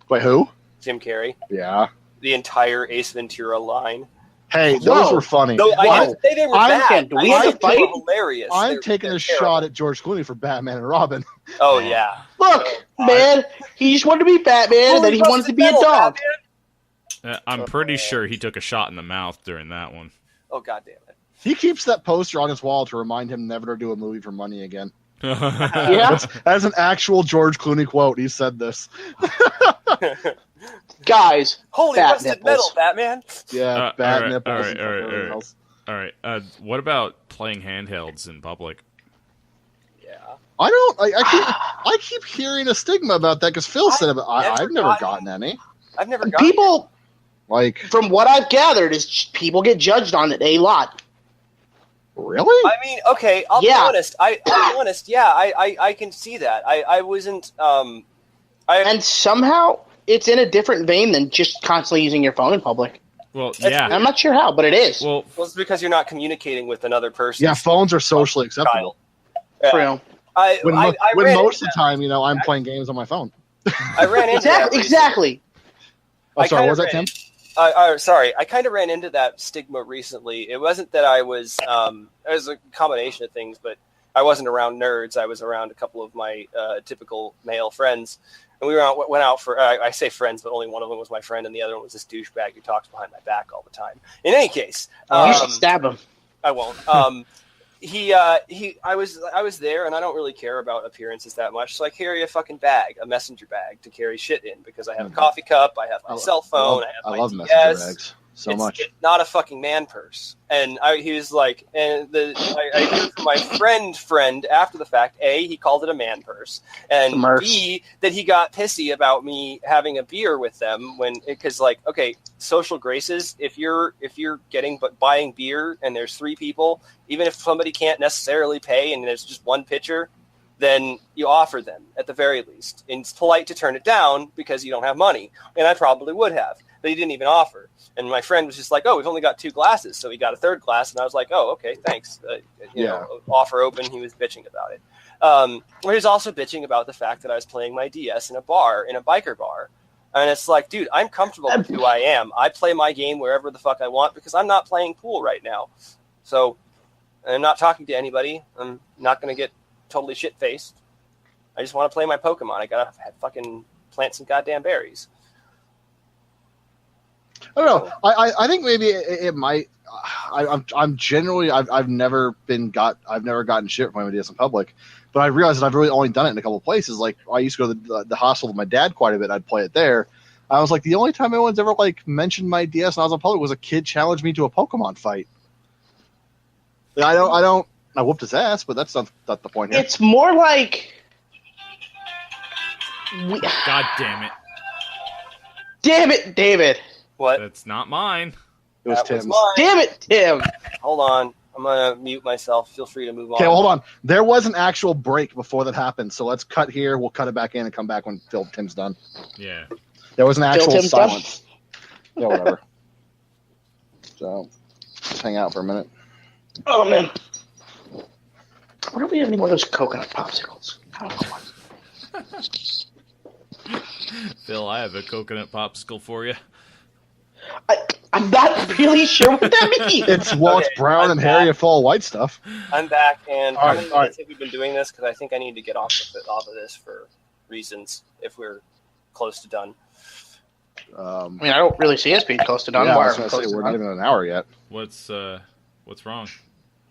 Speaker 3: Wait, who?
Speaker 4: Jim Carrey.
Speaker 3: Yeah.
Speaker 4: The entire Ace Ventura line.
Speaker 3: Hey, those were funny.
Speaker 4: No, I didn't say they were bad.
Speaker 1: We had to fight.
Speaker 4: Hilarious.
Speaker 3: I'm taking a shot at George Clooney for Batman and Robin.
Speaker 4: Oh, yeah.
Speaker 1: Look, man, he just wanted to be Batman, and then he wanted to be a dog.
Speaker 2: I'm pretty sure he took a shot in the mouth during that one.
Speaker 4: Oh, God damn it.
Speaker 3: He keeps that poster on his wall to remind him never to do a movie for money again.
Speaker 1: Yeah.
Speaker 3: That's an actual George Clooney quote. He said this.
Speaker 1: Guys,
Speaker 4: holy rusted metal, Batman.
Speaker 3: Yeah, bat nipples.
Speaker 2: All right. What about playing handhelds in public?
Speaker 4: Yeah.
Speaker 3: I keep hearing a stigma about that because Phil said about. I've never gotten any.
Speaker 4: I've never gotten
Speaker 1: people.
Speaker 3: Like,
Speaker 1: from what I've gathered, is people get judged on it a lot.
Speaker 3: Really?
Speaker 4: I mean, okay, I'll be honest. I'll be honest. Yeah, I can see that. I wasn't.
Speaker 1: And somehow it's in a different vein than just constantly using your phone in public.
Speaker 2: Well, yeah.
Speaker 1: I'm not sure how, but it is.
Speaker 4: Well, it's because you're not communicating with another person.
Speaker 3: Yeah, phones are socially acceptable.
Speaker 1: True.
Speaker 3: When most of the time, I'm playing games on my phone.
Speaker 4: I ran into that.
Speaker 1: Exactly.
Speaker 3: I'm sorry, what was that, Tim?
Speaker 4: Sorry, I kind of ran into that stigma recently. It wasn't that I was. It was a combination of things, but I wasn't around nerds. I was around a couple of my typical male friends. And we went out for, I say friends, but only one of them was my friend, and the other one was this douchebag who talks behind my back all the time. In any case.
Speaker 1: You should stab him.
Speaker 4: I won't. I was there, and I don't really care about appearances that much. So I carry a fucking bag, a messenger bag, to carry shit in because I have a coffee cup, I have my cell phone, I love
Speaker 3: messenger bags so much.
Speaker 4: It's not a fucking man purse. And he was like, and I heard from my friend after the fact, A, he called it a man purse, and B, that he got pissy about me having a beer with them because like, okay, social graces, if you're buying beer and there's 3 people, even if somebody can't necessarily pay and there's just one pitcher, then you offer them at the very least. And it's polite to turn it down because you don't have money. And I probably would have, but he didn't even offer. And my friend was just like, oh, we've only got 2 glasses. So he got a 3rd glass. And I was like, oh, okay, thanks. You know, offer open. He was bitching about it. He was also bitching about the fact that I was playing my DS in a biker bar. And it's like, dude, I'm comfortable with who I am. I play my game wherever the fuck I want because I'm not playing pool right now. So I'm not talking to anybody. I'm not going to get totally shit-faced. I just want to play my Pokemon. I got to fucking plant some goddamn berries.
Speaker 3: I don't know. I think maybe it might. I'm generally I've never gotten shit from my ideas in public, but I realized that I've really only done it in a couple of places. Like I used to go to the hospital with my dad quite a bit. I'd play it there. I was like, the only time anyone's ever like mentioned my DS when I was in public was a kid challenged me to a Pokemon fight. I whooped his ass, but that's not the point here.
Speaker 1: It's more like.
Speaker 2: God damn it!
Speaker 1: Damn it, David!
Speaker 4: What?
Speaker 2: That's not mine.
Speaker 3: It was Tim's.
Speaker 1: Damn it, Tim!
Speaker 4: Hold on. I'm going to mute myself. Feel free to move on.
Speaker 3: Okay, well, hold on. There was an actual break before that happened, so let's cut here. We'll cut it back in and come back when Tim's done.
Speaker 2: Yeah.
Speaker 3: There was an actual
Speaker 1: Tim's
Speaker 3: silence. Yeah, whatever. So, just hang out for a minute.
Speaker 1: Oh, man. I wonder if we have any more of those coconut popsicles. I don't know.
Speaker 2: Phil, I have a coconut popsicle for you.
Speaker 1: I'm not really sure what that means.
Speaker 3: It's brown and hairy and full of white stuff.
Speaker 4: I'm back, and
Speaker 3: All
Speaker 4: how
Speaker 3: right,
Speaker 4: many minutes have we been doing this? Because I think I need to get off of this for reasons if we're close to done.
Speaker 1: I mean, I don't really see us being close to done.
Speaker 3: Yeah,
Speaker 1: Why
Speaker 3: I was
Speaker 1: are we
Speaker 3: gonna
Speaker 1: close
Speaker 3: say,
Speaker 1: to
Speaker 3: we're
Speaker 1: done?
Speaker 3: not even an hour yet.
Speaker 2: What's wrong?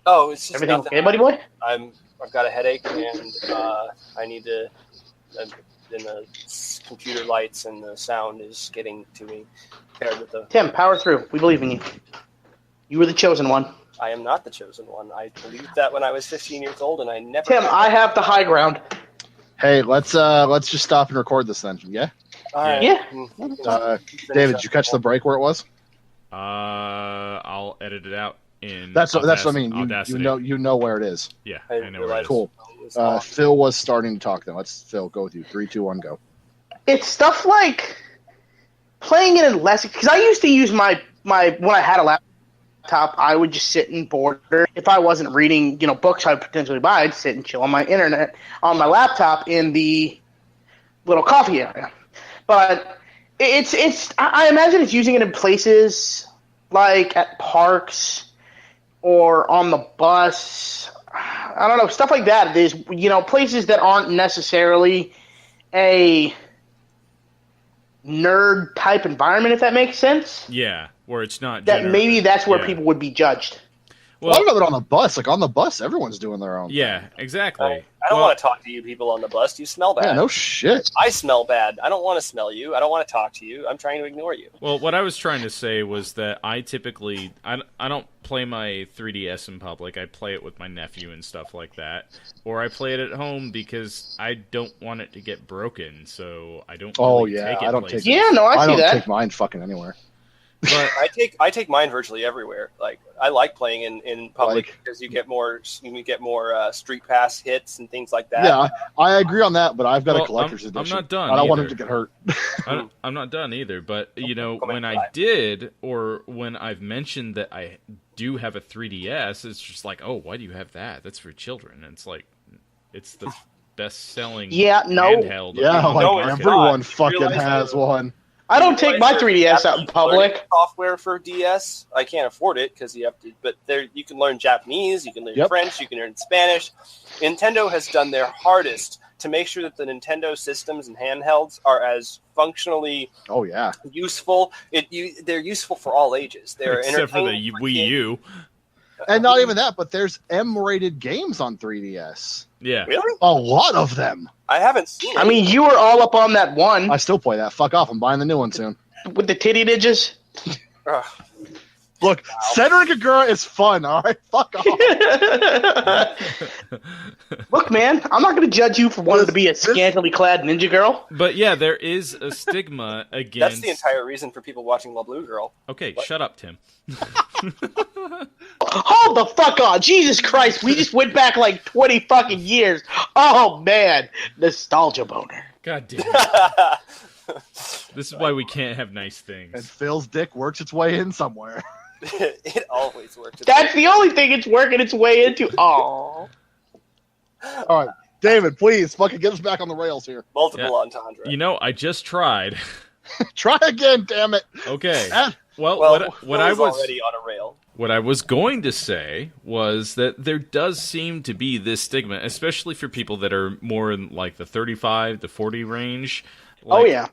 Speaker 4: Oh, it's just
Speaker 1: Everything
Speaker 4: nothing.
Speaker 1: okay, buddy boy?
Speaker 4: I've got a headache, and I need to. And the computer lights and the sound is getting to me. Paired with the.
Speaker 1: Tim, power through. We believe in you. You were the chosen one.
Speaker 4: I am not the chosen one. I believed that when I was 15 years old, and I never.
Speaker 1: Tim, I have the high ground.
Speaker 3: Hey, let's just stop and record this then. Yeah.
Speaker 4: All right.
Speaker 1: Yeah.
Speaker 3: David, did you catch the break where it was?
Speaker 2: I'll edit it out in.
Speaker 3: That's what I mean.
Speaker 2: Audacity.
Speaker 3: You know where it is.
Speaker 2: Yeah,
Speaker 4: I
Speaker 2: I know where it is.
Speaker 3: Cool. Phil was starting to talk then. Let's Phil go with you. 3, 2, 1, go.
Speaker 1: It's stuff like playing it in less, because I used to use my when I had a laptop, I would just sit and border. If I wasn't reading, books I'd potentially buy, I'd sit and chill on my on my laptop in the little coffee area. But I imagine it's using it in places like at parks or on the bus. I don't know, stuff like that. There's, places that aren't necessarily a nerd type environment, if that makes sense.
Speaker 2: Yeah, where it's not.
Speaker 1: Maybe that's where people would be judged.
Speaker 3: Well, I don't know that on the bus. Like on the bus, everyone's doing their own.
Speaker 2: Yeah, exactly.
Speaker 4: I don't want to talk to you people on the bus. You smell bad.
Speaker 3: Yeah, no shit.
Speaker 4: I smell bad. I don't want to smell you. I don't want to talk to you. I'm trying to ignore you.
Speaker 2: Well, what I was trying to say was that I typically I don't play my 3DS in public. I play it with my nephew and stuff like that, or I play it at home because I don't want it to get broken. So I don't. Really take it
Speaker 3: I don't
Speaker 2: places.
Speaker 3: take.
Speaker 1: Yeah, no, I see
Speaker 3: don't
Speaker 1: that.
Speaker 3: take mine fucking anywhere.
Speaker 2: But
Speaker 4: I take mine virtually everywhere. Like I like playing in public because you get more street pass hits and things like that.
Speaker 3: Yeah, I agree on that, but I've got a collector's edition.
Speaker 2: I'm not done.
Speaker 3: I don't want
Speaker 2: either.
Speaker 3: him to get hurt.
Speaker 2: I'm not done either. But when I did, or when I've mentioned that I do have a 3DS, it's just like, oh, why do you have that? That's for children. And it's like, it's the best selling handheld.
Speaker 3: Yeah,
Speaker 4: No, it's
Speaker 3: everyone
Speaker 4: not.
Speaker 3: fucking has one.
Speaker 1: I don't take my 3DS out in public.
Speaker 4: Software for DS, I can't afford it because you have to. But there, you can learn Japanese, you can learn French, you can learn Spanish. Nintendo has done their hardest to make sure that the Nintendo systems and handhelds are as functionally useful. They're useful for all ages. They're
Speaker 2: except for the Wii U.
Speaker 3: And not even that, but there's M-rated games on 3DS.
Speaker 2: Yeah.
Speaker 4: Really?
Speaker 3: A lot of them.
Speaker 4: I haven't seen it.
Speaker 1: I mean, you were all up on that one.
Speaker 3: I still play that. Fuck off. I'm buying the new one soon.
Speaker 1: With the titty ninjas?
Speaker 3: Look, Cedric Agura is fun, all right? Fuck off.
Speaker 1: Look, man, I'm not going to judge you for wanting to be a scantily clad ninja girl.
Speaker 2: But yeah, there is a stigma against...
Speaker 4: That's the entire reason for people watching La Blue Girl.
Speaker 2: Okay, shut up, Tim.
Speaker 1: Hold the fuck on. Jesus Christ, we just went back like 20 fucking years. Oh, man. Nostalgia boner.
Speaker 2: God damn it. This is why we can't have nice things.
Speaker 3: And Phil's dick works its way in somewhere.
Speaker 4: It always works.
Speaker 1: That's the only thing it's working its way into. Aww.
Speaker 3: All right, David, please fucking get us back on the rails here.
Speaker 4: Multiple entendre.
Speaker 2: You know, I just tried.
Speaker 3: Try again, damn it.
Speaker 2: Okay.
Speaker 4: Well,
Speaker 2: what I was
Speaker 4: already on a rail.
Speaker 2: What I was going to say was that there does seem to be this stigma, especially for people that are more in like the 35 to 40 range. Like,
Speaker 1: oh yeah.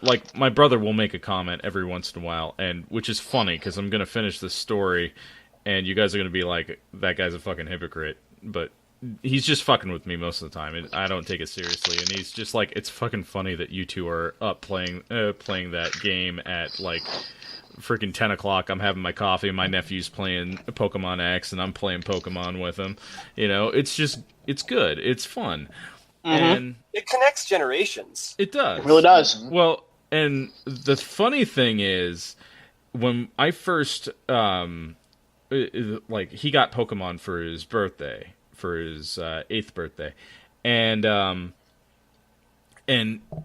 Speaker 2: Like my brother will make a comment every once in a while, and which is funny because I'm gonna finish this story, and you guys are gonna be like, "That guy's a fucking hypocrite," but he's just fucking with me most of the time. I don't take it seriously, and he's just like, "It's fucking funny that you two are up playing that game at like freaking 10 o'clock. I'm having my coffee, and my nephew's playing Pokemon X, and I'm playing Pokemon with him. You know, it's good, it's fun."
Speaker 1: Mm-hmm.
Speaker 2: And
Speaker 4: it connects generations.
Speaker 2: It does.
Speaker 1: It really does.
Speaker 2: Well, and the funny thing is, when I first, he got Pokemon for his birthday, for his 8th birthday, and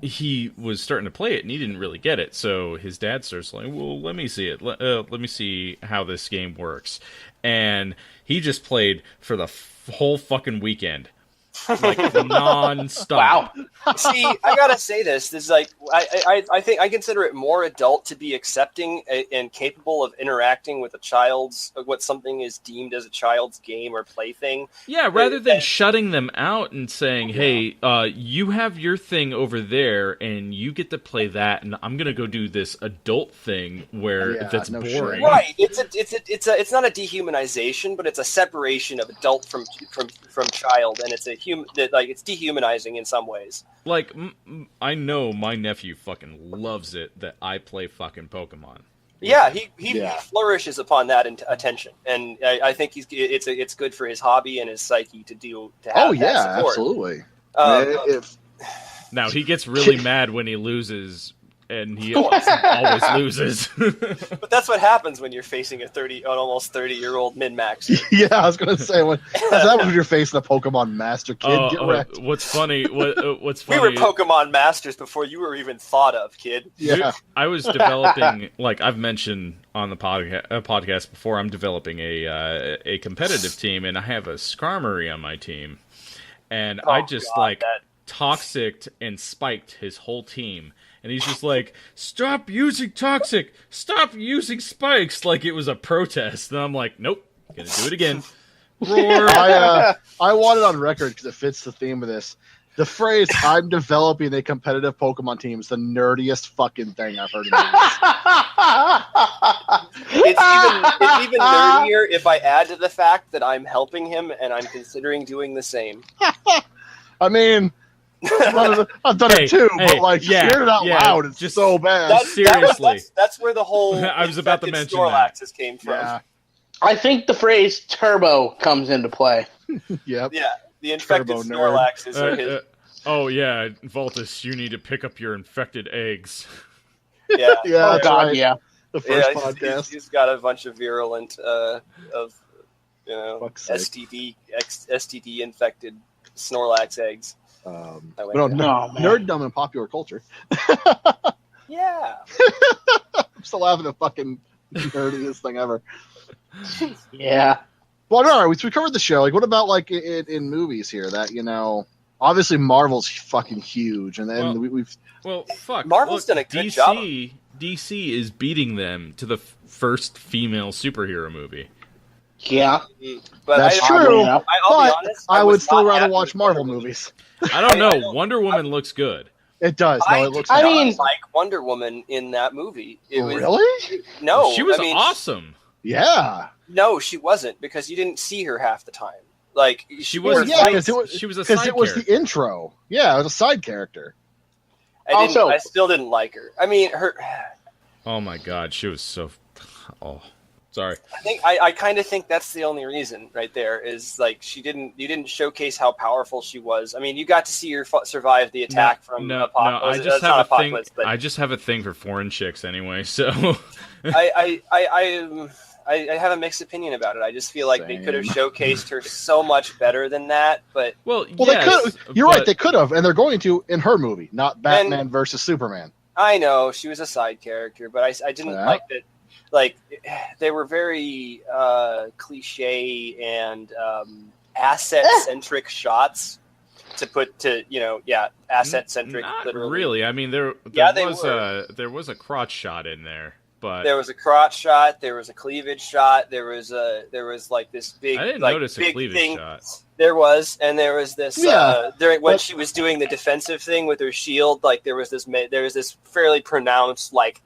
Speaker 2: he was starting to play it, and he didn't really get it, so his dad starts like, well, let me see it, let me see how this game works, and he just played for the whole fucking weekend. Like non-stop.
Speaker 1: Wow.
Speaker 4: See, I gotta say this is like I think I consider it more adult to be accepting and capable of interacting with a child's what something is deemed as a child's game or plaything.
Speaker 2: Yeah, rather than shutting them out and saying, "Hey, you have your thing over there, and you get to play that, and I'm gonna go do this adult thing where that's boring."
Speaker 3: Shit.
Speaker 4: Right. It's not a dehumanization, but it's a separation of adult from child, and it's it's dehumanizing in some ways.
Speaker 2: Like, I know my nephew fucking loves it that I play fucking Pokemon.
Speaker 4: Yeah, he flourishes upon that attention, and I think it's good for his hobby and his psyche to have that support.
Speaker 3: Absolutely.
Speaker 2: Now he gets really mad when he loses, and he always loses.
Speaker 4: But that's what happens when you're facing an almost 30-year-old min-maxer.
Speaker 3: Yeah, I was gonna say that's when you're facing a Pokemon Master, kid. Get wrecked.
Speaker 2: What's funny? What's
Speaker 4: we
Speaker 2: funny?
Speaker 4: were Pokemon Masters before you were even thought of, kid.
Speaker 3: Yeah,
Speaker 2: I was developing, like I've mentioned on the podcast before. I'm developing a competitive team, and I have a Skarmory on my team, and I just toxicked and spiked his whole team. And he's just like, stop using toxic, stop using spikes, like it was a protest. And I'm like, nope, gonna do it again. Roar.
Speaker 3: I want it on record because it fits the theme of this. The phrase "I'm developing a competitive Pokemon team" is the nerdiest fucking thing I've heard in years.
Speaker 4: It's even nerdier if I add to the fact that I'm helping him and I'm considering doing the same.
Speaker 3: I mean, I've done it too, but hearing it out loud, it's just so bad.
Speaker 2: Seriously,
Speaker 4: that's where the whole
Speaker 2: I was about to mention
Speaker 4: Snorlaxes came from.
Speaker 3: Yeah.
Speaker 1: I think the phrase "turbo" comes into play.
Speaker 3: Yep.
Speaker 4: Yeah, the infected
Speaker 3: Turbo
Speaker 4: Snorlaxes are his.
Speaker 2: Oh yeah, Voltus, you need to pick up your infected eggs.
Speaker 4: Yeah.
Speaker 3: Yeah.
Speaker 1: Oh God,
Speaker 3: right.
Speaker 1: yeah.
Speaker 3: The first podcast.
Speaker 4: He's got a bunch of virulent STD infected Snorlax eggs.
Speaker 3: Nerddom in popular culture.
Speaker 4: Yeah.
Speaker 3: I'm still having the fucking nerdiest thing ever.
Speaker 1: Yeah.
Speaker 3: Well, no, we covered the show. Like, what about like in movies here? That obviously Marvel's fucking huge, and then we've
Speaker 2: well, fuck.
Speaker 4: Marvel's done a good job.
Speaker 2: DC is beating them to the first female superhero movie.
Speaker 1: Yeah,
Speaker 4: but
Speaker 3: that's true.
Speaker 4: I'll be honest.
Speaker 3: I would still rather
Speaker 4: happy
Speaker 3: watch
Speaker 4: with
Speaker 3: Marvel
Speaker 4: Wonder Woman.
Speaker 3: movies.
Speaker 2: I don't know. Wonder Woman looks good.
Speaker 3: It does. No, it looks.
Speaker 4: I
Speaker 1: mean,
Speaker 4: mean, like Wonder Woman in that movie. It was,
Speaker 3: really?
Speaker 4: No,
Speaker 2: She was
Speaker 4: I mean,
Speaker 2: awesome.
Speaker 3: Yeah.
Speaker 4: No, she wasn't, because you didn't see her half the time. Like
Speaker 2: She was.
Speaker 3: Yeah,
Speaker 2: She was a
Speaker 3: because
Speaker 2: side
Speaker 3: it was
Speaker 2: character.
Speaker 3: the intro. Yeah, it was a side character.
Speaker 4: I still didn't like her. I mean, her.
Speaker 2: Oh my god, she was so. Oh, sorry.
Speaker 4: I kind of think that's the only reason right there is like you didn't showcase how powerful she was. I mean, you got to see her survive the attack from Apocalypse.
Speaker 2: No, I just have a thing for foreign chicks anyway. So
Speaker 4: I have a mixed opinion about it. I just feel like they could have showcased her so much better than that. But
Speaker 3: they could. You're right. They could have, and they're going to in her movie, not Batman versus Superman.
Speaker 4: I know she was a side character, but I didn't like that. Like they were very cliche and asset-centric shots to put to asset-centric.
Speaker 2: Not
Speaker 4: literally.
Speaker 2: really. I mean, there was a crotch shot in there, but
Speaker 4: there was a crotch shot. There was a cleavage shot. There was like this big.
Speaker 2: I didn't
Speaker 4: like,
Speaker 2: notice a
Speaker 4: big
Speaker 2: cleavage
Speaker 4: thing.
Speaker 2: shot.
Speaker 4: There was, and there was this when she was doing the defensive thing with her shield. Like there was this fairly pronounced like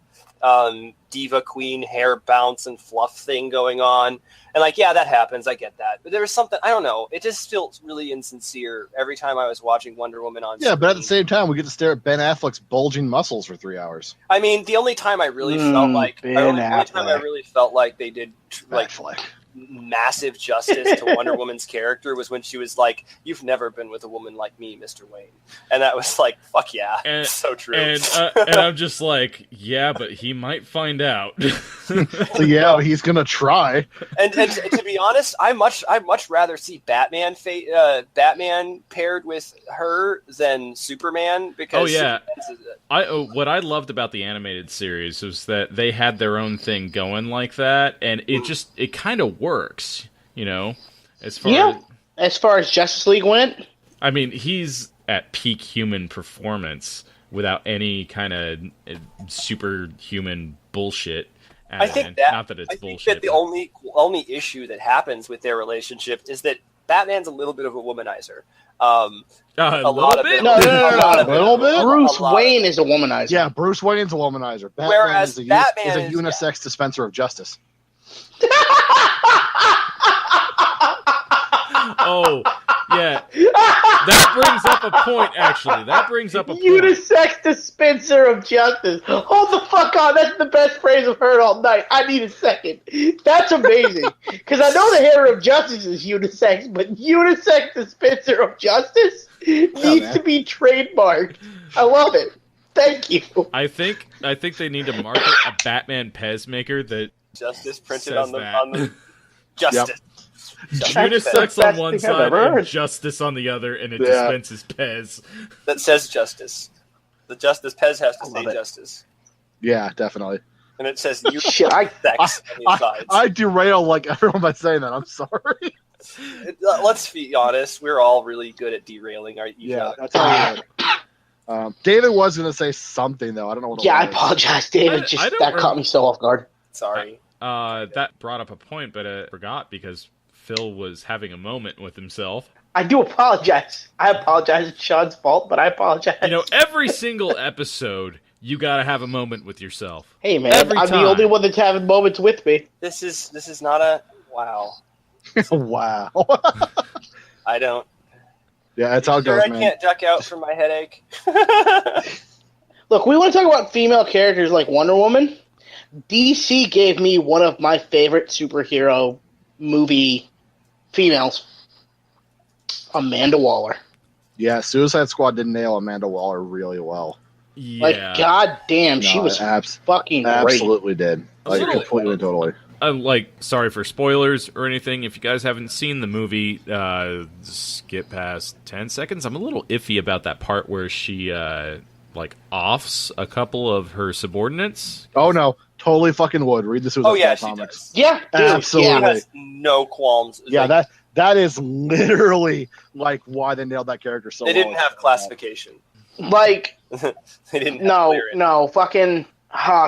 Speaker 4: diva queen hair bounce and fluff thing going on, and like that happens. I get that, but there was something I don't know. It just feels really insincere every time I was watching Wonder Woman on.
Speaker 3: Yeah, but at the same time, we get to stare at Ben Affleck's bulging muscles for 3 hours.
Speaker 4: I mean, the only time I really felt like they did like massive justice to Wonder Woman's character was when she was like, "You've never been with a woman like me, Mr. Wayne," and that was like, "Fuck yeah,"
Speaker 2: and,
Speaker 4: so true.
Speaker 2: And I'm just like, yeah, but he might find out.
Speaker 3: So yeah, he's gonna try.
Speaker 4: And to be honest, I much rather see Batman paired with her than Superman because
Speaker 2: what I loved about the animated series was that they had their own thing going like that, and it kind of works, as far as Justice League went. I mean, he's at peak human performance without any kind of superhuman bullshit.
Speaker 4: I think that the only issue that happens with their relationship is that Batman's a little bit of a womanizer.
Speaker 2: A little bit?
Speaker 3: No.
Speaker 1: Bruce Wayne is a womanizer.
Speaker 3: Yeah, Bruce Wayne's a womanizer.
Speaker 4: Whereas
Speaker 3: is a
Speaker 4: Batman
Speaker 3: unisex dispenser of justice.
Speaker 2: Oh, yeah. That brings up a point, actually.
Speaker 1: Unisex dispenser of justice. Hold the fuck on. That's the best phrase I've heard all night. I need a second. That's amazing. Because I know the hair of justice is unisex, but unisex dispenser of justice needs to be trademarked. I love it. Thank you.
Speaker 2: I think they need to market a Batman Pez maker that
Speaker 4: justice printed on the justice.
Speaker 3: Yep.
Speaker 2: Unisex on one side and justice on the other, and it dispenses Pez.
Speaker 4: That says justice. The justice Pez has to say justice.
Speaker 3: Yeah, definitely.
Speaker 4: And it says
Speaker 1: sex
Speaker 4: on the sides.
Speaker 3: I derail like everyone by saying that. I'm sorry.
Speaker 4: Let's be honest. We're all really good at derailing each other.
Speaker 3: That's how David was going to say something, though. I don't know what it was.
Speaker 1: I apologize, David. That caught me so off guard.
Speaker 4: Sorry.
Speaker 2: That brought up a point, but I forgot because Phil was having a moment with himself.
Speaker 1: I do apologize. I apologize. It's Sean's fault, but I apologize.
Speaker 2: Every single episode, you gotta have a moment with yourself.
Speaker 1: Hey, man, I'm the only one that's having moments with me.
Speaker 4: This is not a wow.
Speaker 3: Wow.
Speaker 4: I don't.
Speaker 3: Yeah, that's how it goes, man.
Speaker 4: I can't duck out from my headache.
Speaker 1: Look, we want to talk about female characters like Wonder Woman. DC gave me one of my favorite superhero movie females, Amanda Waller.
Speaker 3: Yeah, Suicide Squad did nail Amanda Waller really well.
Speaker 2: Yeah.
Speaker 1: goddamn, she was fucking great.
Speaker 3: Absolutely did. Completely, totally.
Speaker 2: Sorry for spoilers or anything. If you guys haven't seen the movie, skip past 10 seconds. I'm a little iffy about that part where she, offs a couple of her subordinates.
Speaker 3: Oh, no. Totally fucking would. Read the Suicide Squad comics.
Speaker 4: She does.
Speaker 1: Yeah, dude,
Speaker 3: absolutely.
Speaker 4: She has no qualms.
Speaker 3: Yeah, That is literally like why they nailed that character so
Speaker 4: They
Speaker 3: well.
Speaker 4: didn't have classification.
Speaker 1: Like,
Speaker 4: They didn't.
Speaker 1: no, fucking.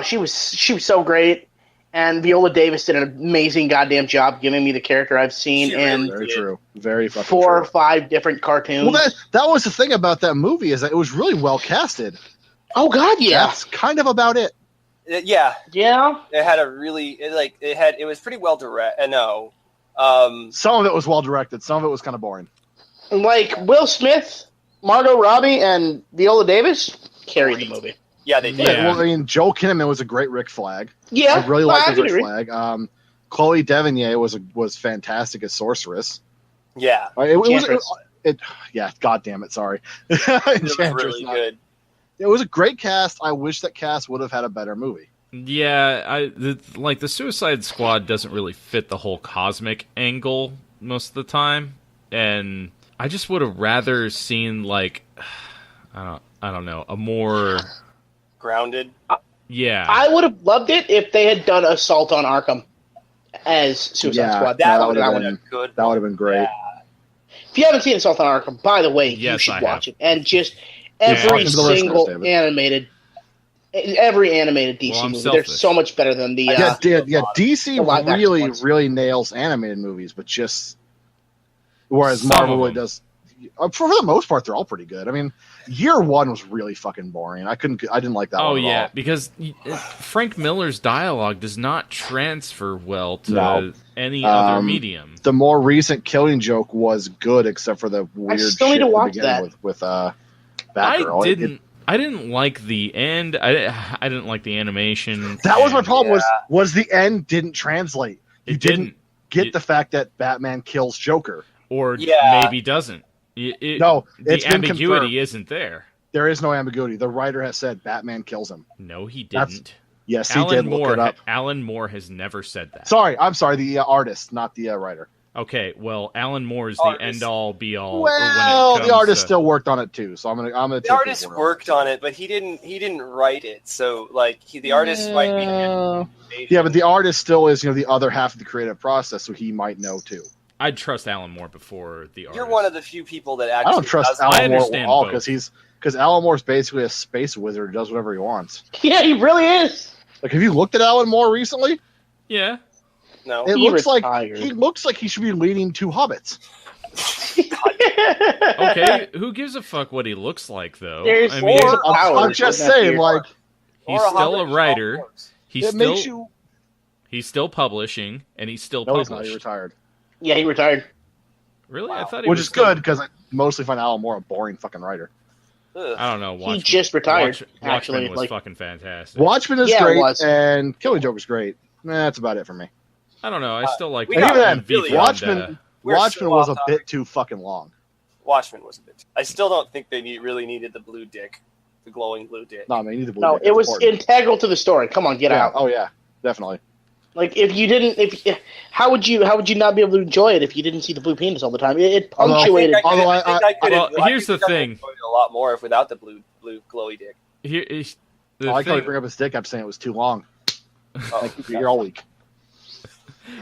Speaker 1: She was so great, and Viola Davis did an amazing goddamn job giving me the character I've seen
Speaker 4: She
Speaker 1: in
Speaker 4: really
Speaker 3: Very
Speaker 4: did.
Speaker 3: true. Very fucking
Speaker 1: 4
Speaker 3: true.
Speaker 1: or 5 different cartoons.
Speaker 3: Well, that was the thing about that movie is that it was really well casted.
Speaker 1: Oh God, yeah,
Speaker 3: That's kind of about it.
Speaker 4: Yeah,
Speaker 1: yeah.
Speaker 4: it had a really it was pretty well direct. No,
Speaker 3: Some of it was well directed. Some of it was kind of boring.
Speaker 1: Like Will Smith, Margot Robbie, and Viola Davis carried the movie.
Speaker 4: yeah, they did.
Speaker 2: Yeah.
Speaker 3: Well, I mean, Joel Kinnaman was a great Rick Flag.
Speaker 1: Yeah,
Speaker 3: I really liked
Speaker 1: I
Speaker 3: his Rick
Speaker 1: agree.
Speaker 3: Flag. Chloe Devannier was fantastic as Sorceress.
Speaker 4: Yeah,
Speaker 3: Yeah, god damn it, sorry.
Speaker 4: it was
Speaker 3: Enchantress,
Speaker 4: really
Speaker 3: not-
Speaker 4: good.
Speaker 3: It was a great cast. I wish that cast would have had a better movie.
Speaker 2: Yeah, the Suicide Squad doesn't really fit the whole cosmic angle most of the time, and I just would have rather seen like I don't know, a more
Speaker 4: Grounded.
Speaker 2: yeah.
Speaker 1: I would have loved it if they had done Assault on Arkham as Suicide
Speaker 3: Yeah,
Speaker 1: Squad.
Speaker 3: that
Speaker 1: That
Speaker 3: would've
Speaker 1: would
Speaker 3: been-
Speaker 1: have
Speaker 4: Good.
Speaker 3: That would have been great.
Speaker 4: Yeah.
Speaker 1: If you haven't seen Assault on Arkham, by the way, you
Speaker 2: Yes,
Speaker 1: should
Speaker 2: I
Speaker 1: watch
Speaker 2: have.
Speaker 1: it. And just
Speaker 2: Yeah.
Speaker 1: every
Speaker 3: Talking to the listeners,
Speaker 1: single
Speaker 3: David.
Speaker 1: animated DC
Speaker 2: Well, I'm
Speaker 1: movie.
Speaker 2: selfish.
Speaker 1: They're so much better than the.
Speaker 3: DC
Speaker 1: the live action
Speaker 3: really,
Speaker 1: ones.
Speaker 3: really nails animated movies, but just whereas
Speaker 2: Some
Speaker 3: Marvel
Speaker 2: of
Speaker 3: really
Speaker 2: them.
Speaker 3: does. For the most part, they're all pretty good. I mean, Year One was really fucking boring. I didn't like that
Speaker 2: Oh
Speaker 3: one at
Speaker 2: yeah,
Speaker 3: all.
Speaker 2: because Frank Miller's dialogue does not transfer well to
Speaker 3: No.
Speaker 2: any other
Speaker 3: Um,
Speaker 2: medium.
Speaker 3: The more recent Killing Joke was good, except for the weird
Speaker 1: still
Speaker 3: shit
Speaker 1: need to
Speaker 3: at the
Speaker 1: watch
Speaker 3: beginning
Speaker 1: that.
Speaker 3: with Batgirl.
Speaker 2: I didn't like the end. I didn't like the animation.
Speaker 3: That was my
Speaker 2: and
Speaker 3: problem. Was the end didn't translate. You
Speaker 2: It
Speaker 3: didn't get
Speaker 2: It-
Speaker 3: the fact that Batman kills Joker.
Speaker 2: or
Speaker 4: Yeah.
Speaker 2: maybe doesn't.
Speaker 3: No, it's
Speaker 2: the
Speaker 3: been
Speaker 2: ambiguity
Speaker 3: confirmed.
Speaker 2: isn't there.
Speaker 3: There is no ambiguity. The writer has said Batman kills him.
Speaker 2: No, he
Speaker 3: That's-
Speaker 2: didn't.
Speaker 3: Yes, he did. Look it up.
Speaker 2: Alan Moore has never said that.
Speaker 3: I'm sorry. The artist, not the writer.
Speaker 2: Okay, well, Alan Moore is the
Speaker 4: Artist.
Speaker 2: end all be all.
Speaker 3: Well, the artist still worked on it too, so I'm gonna.
Speaker 4: The artist worked on it, but he didn't write it. So like the artist might be.
Speaker 3: Yeah, but the artist still is the other half of the creative process, so he might know too.
Speaker 2: I'd trust Alan Moore before the artist.
Speaker 4: You're one of the few people that
Speaker 3: I
Speaker 4: actually.
Speaker 3: don't trust
Speaker 4: does
Speaker 2: I
Speaker 3: Alan Moore at
Speaker 2: understand
Speaker 3: all
Speaker 2: both.
Speaker 3: because Alan Moore's basically a space wizard, does whatever he wants.
Speaker 1: Yeah, he really is.
Speaker 3: Like, have you looked at Alan Moore recently?
Speaker 2: Yeah.
Speaker 4: No.
Speaker 3: It
Speaker 1: He
Speaker 3: looks
Speaker 1: retired.
Speaker 3: like he should be leading 2 hobbits.
Speaker 2: Okay, who gives a fuck what he looks like, though?
Speaker 1: There's
Speaker 2: I mean,
Speaker 1: more
Speaker 3: I'm
Speaker 1: powers
Speaker 3: just
Speaker 1: with that
Speaker 3: saying,
Speaker 1: beard.
Speaker 3: like,
Speaker 2: he's
Speaker 4: Or
Speaker 2: still a
Speaker 4: Hobbit
Speaker 2: writer.
Speaker 4: Star Wars.
Speaker 2: He's
Speaker 3: it
Speaker 2: still
Speaker 3: makes you.
Speaker 2: he's still publishing, and he's still
Speaker 3: No, he's not. He
Speaker 2: published.
Speaker 3: retired.
Speaker 1: Yeah, he retired.
Speaker 2: Really?
Speaker 4: Wow.
Speaker 2: I thought he
Speaker 3: Which
Speaker 2: was
Speaker 3: is
Speaker 2: still-
Speaker 3: good because I mostly find Alan Moore a boring fucking writer.
Speaker 4: Ugh.
Speaker 2: I don't know. Watchmen,
Speaker 1: just retired,
Speaker 2: Watchmen
Speaker 1: actually,
Speaker 2: was
Speaker 1: like-
Speaker 2: fucking fantastic.
Speaker 3: Watchmen is
Speaker 1: Yeah, it
Speaker 3: great,
Speaker 1: was.
Speaker 3: and Killing Joke is great. That's about it for me.
Speaker 2: I don't know. I still like.
Speaker 4: we
Speaker 3: And
Speaker 4: got
Speaker 3: even then,
Speaker 2: V for
Speaker 4: really-
Speaker 3: Watchmen,
Speaker 2: Vendetta.
Speaker 4: We're
Speaker 3: Watchmen
Speaker 4: so
Speaker 3: was a
Speaker 4: off topic.
Speaker 3: bit too fucking long.
Speaker 4: Watchmen was a bit. I still don't think they really needed the blue dick, the glowing blue dick.
Speaker 3: No, I mean, you need to believe
Speaker 1: No,
Speaker 3: it.
Speaker 1: it was
Speaker 3: Important.
Speaker 1: integral to the story. Come on, get
Speaker 3: Yeah.
Speaker 1: out.
Speaker 3: Oh yeah, definitely.
Speaker 1: Like if you didn't, how would you not be able to enjoy it if you didn't see the blue penis all the time? It
Speaker 3: Although-
Speaker 1: punctuated.
Speaker 3: Although
Speaker 2: Well, here's the thing.
Speaker 4: A lot more if without the blue glowy dick.
Speaker 2: Here is the
Speaker 3: I like how you
Speaker 2: thing.
Speaker 3: bring up his dick. I'm saying it was too long.
Speaker 4: Oh,
Speaker 3: You're all weak.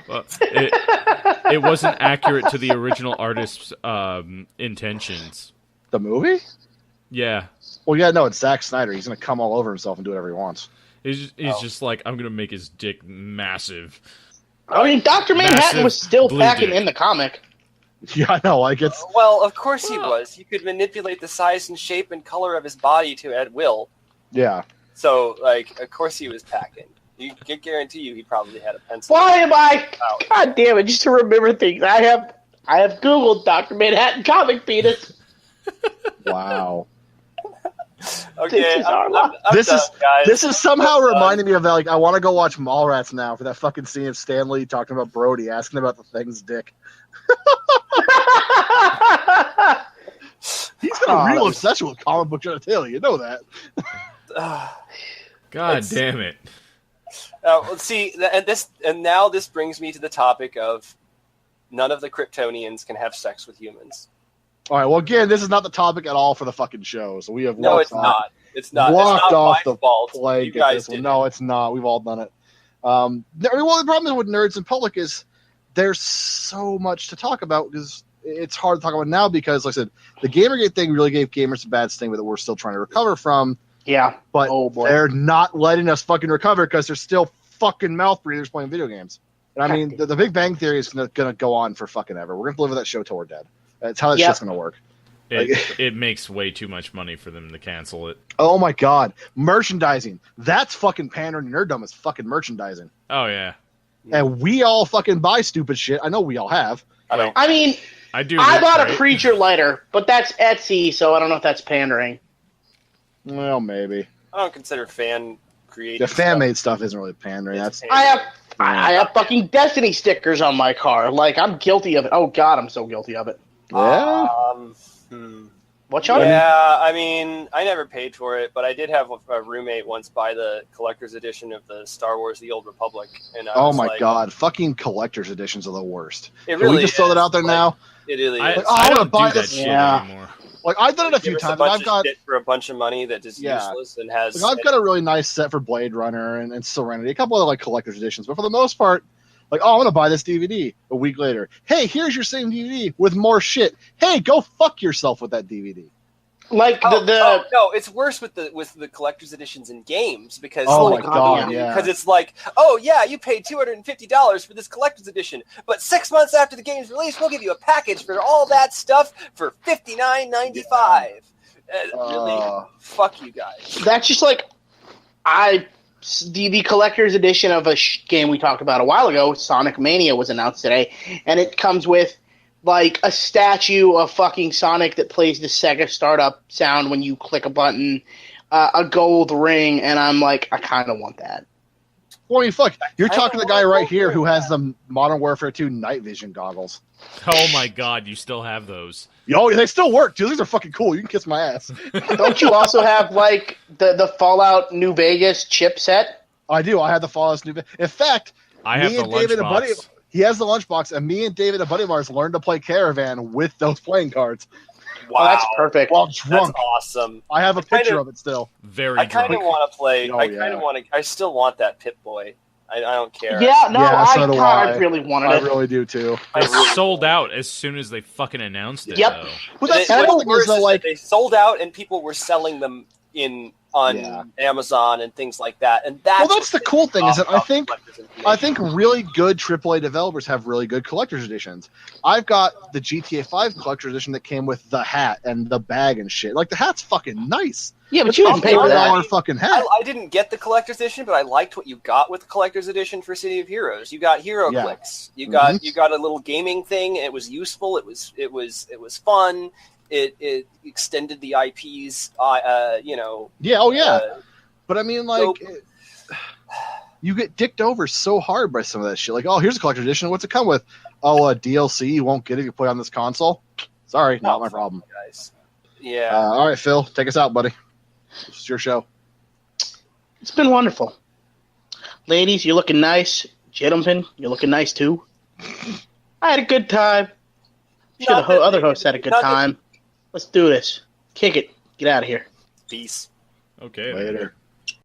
Speaker 2: Well, it wasn't accurate to the original artist's intentions.
Speaker 3: The movie?
Speaker 2: Yeah,
Speaker 3: Well, yeah, no, it's Zack Snyder. He's gonna come all over himself and do whatever he wants.
Speaker 2: he's just like, I'm gonna make his dick massive.
Speaker 1: I mean, Dr. Manhattan
Speaker 2: Massive
Speaker 1: was still
Speaker 2: blue
Speaker 1: packing
Speaker 2: dick.
Speaker 1: in the comic.
Speaker 3: Yeah, I know. Like it's
Speaker 4: Well, of course he
Speaker 2: Well-
Speaker 4: was. He could manipulate the size and shape and color of his body to at will.
Speaker 3: yeah.
Speaker 4: So, like, of course he was packing. You can guarantee you he probably had a pencil.
Speaker 1: Why am I?
Speaker 4: Wow.
Speaker 1: God damn it! Just to remember things, I have Googled Dr. Manhattan comic penis.
Speaker 3: Wow.
Speaker 4: Okay,
Speaker 1: This is our life.
Speaker 4: I'm
Speaker 3: This
Speaker 4: done,
Speaker 3: is-
Speaker 4: guys.
Speaker 3: This is somehow
Speaker 4: I'm done.
Speaker 3: reminding me of that. Like, I want to go watch Mallrats now for that fucking scene of Stanley talking about Brody, asking about the thing's dick. He's got
Speaker 1: Oh,
Speaker 3: a real
Speaker 1: that was-
Speaker 3: obsession with comic book genitalia. You know that.
Speaker 2: God
Speaker 4: It's-
Speaker 2: damn it!
Speaker 4: Let's see, and now this brings me to the topic of none of the Kryptonians can have sex with humans.
Speaker 3: All right. Well, again, this is not the topic at all for the fucking show. So we have
Speaker 4: No,
Speaker 3: walked
Speaker 4: it's
Speaker 3: off-
Speaker 4: not. It's not.
Speaker 3: Blocked
Speaker 4: it's not
Speaker 3: off
Speaker 4: my
Speaker 3: the
Speaker 4: fault.
Speaker 3: plague
Speaker 4: You
Speaker 3: at
Speaker 4: guys
Speaker 3: this one.
Speaker 4: did.
Speaker 3: No, it's not. We've all done it. Well, the problem with nerds in public is there's so much to talk about because it's hard to talk about now because, like I said, the Gamergate thing really gave gamers a bad sting that we're still trying to recover from.
Speaker 1: Yeah.
Speaker 3: But they're not letting us fucking recover because there's still fucking mouth breathers playing video games. And I mean, the Big Bang Theory is going to go on for fucking ever. We're going to deliver that show till we're dead. That's how that shit's going to work.
Speaker 2: It makes way too much money for them to cancel it.
Speaker 3: Oh my god. Merchandising. That's fucking pandering. Nerddom is fucking merchandising.
Speaker 2: Oh, yeah.
Speaker 3: And we all fucking buy stupid shit. I know we all have.
Speaker 1: I mean,
Speaker 2: I do.
Speaker 1: I bought a Preacher lighter, but that's Etsy, so I don't know if that's pandering.
Speaker 3: Well, maybe.
Speaker 4: I don't consider fan created.
Speaker 3: The fan-made stuff isn't really pandering. That's
Speaker 1: I have fucking Destiny stickers on my car. Like, I'm guilty of it. Oh, God, I'm so guilty of it.
Speaker 3: Yeah?
Speaker 1: What's on it?
Speaker 4: Yeah, I mean, I never paid for it, but I did have a roommate once buy the collector's edition of the Star Wars: The Old Republic. And
Speaker 3: oh my god, fucking collector's editions are the worst.
Speaker 4: It really
Speaker 3: Can we just throw that out there now?
Speaker 4: It really
Speaker 2: I
Speaker 4: is.
Speaker 2: I
Speaker 3: wanna
Speaker 2: don't
Speaker 3: buy
Speaker 2: do that
Speaker 3: this.
Speaker 2: shit
Speaker 1: Yeah.
Speaker 2: anymore.
Speaker 3: Like, I've done it a few
Speaker 4: Give us
Speaker 3: times,
Speaker 4: bunch
Speaker 3: and
Speaker 4: of
Speaker 3: I've got
Speaker 4: shit for a bunch of money that is useless and has.
Speaker 3: I've got a really nice set for Blade Runner and Serenity, a couple other like collector's editions, but for the most part, like, oh, I'm gonna buy this DVD a week later. Hey, here's your same DVD with more shit. Hey, go fuck yourself with that DVD.
Speaker 1: Like
Speaker 4: no, it's worse with the collector's editions in games because because it's like, oh yeah, you paid $250 for this collector's edition, but 6 months after the game's release, we'll give you a package for all that stuff for $59.95. Really, fuck you guys.
Speaker 1: That's just like the collector's edition of a game we talked about a while ago, Sonic Mania, was announced today, and it comes with like a statue of fucking Sonic that plays the Sega startup sound when you click a button, a gold ring, and I'm like, I kind of want that.
Speaker 3: Well, I mean, fuck, you're talking to the guy right here who has the Modern Warfare 2 night vision goggles.
Speaker 2: Oh my god, you still have those.
Speaker 3: Yo, they still work, dude. These are fucking cool. You can kiss my ass.
Speaker 1: Don't you also have, like, the Fallout New Vegas chipset?
Speaker 3: I do. I have the Fallout New Vegas. In fact,
Speaker 2: I have the lunchbox.
Speaker 3: He has the lunchbox, and me and David, a buddy of ours, learned to play Caravan with those playing cards.
Speaker 4: Wow,
Speaker 1: oh, that's perfect.
Speaker 3: While drunk.
Speaker 4: That's awesome.
Speaker 3: I have a picture of it still.
Speaker 4: I kind of want to play.
Speaker 3: Oh,
Speaker 4: I still want that Pip-Boy. I don't care.
Speaker 1: Yeah, no,
Speaker 3: so do
Speaker 1: I really wanted it.
Speaker 3: I really do too.
Speaker 2: It sold out as soon as they fucking announced it.
Speaker 1: Yep.
Speaker 2: Though.
Speaker 3: Well, that's the thing is though, like,
Speaker 4: they sold out and people were selling them on Amazon and things like that. And that's
Speaker 3: the cool thing is that I think really good AAA developers have really good collector's editions. I've got the GTA 5 collector's edition that came with the hat and the bag and shit. Like, the hat's fucking nice.
Speaker 1: Yeah, but you didn't pay for that.
Speaker 3: Fucking hat.
Speaker 4: I didn't get the collector's edition, but I liked what you got with the collector's edition for City of Heroes. You got hero clicks. You got a little gaming thing. It was useful. It was fun. It extended the IPs.
Speaker 3: But I mean, like, you get dicked over so hard by some of that shit. Like, oh, here's a collector's edition. What's it come with? Oh, a DLC. You won't get it if you play on this console. Sorry, not my problem,
Speaker 4: guys. Yeah.
Speaker 3: All right, Phil, take us out, buddy. It's your show.
Speaker 1: It's been wonderful. Ladies, you're looking nice. Gentlemen, you're looking nice too. I had a good time. Sure, the other hosts had a good time. Let's do this. Kick it. Get out of here.
Speaker 4: Peace.
Speaker 2: Okay.
Speaker 3: Later.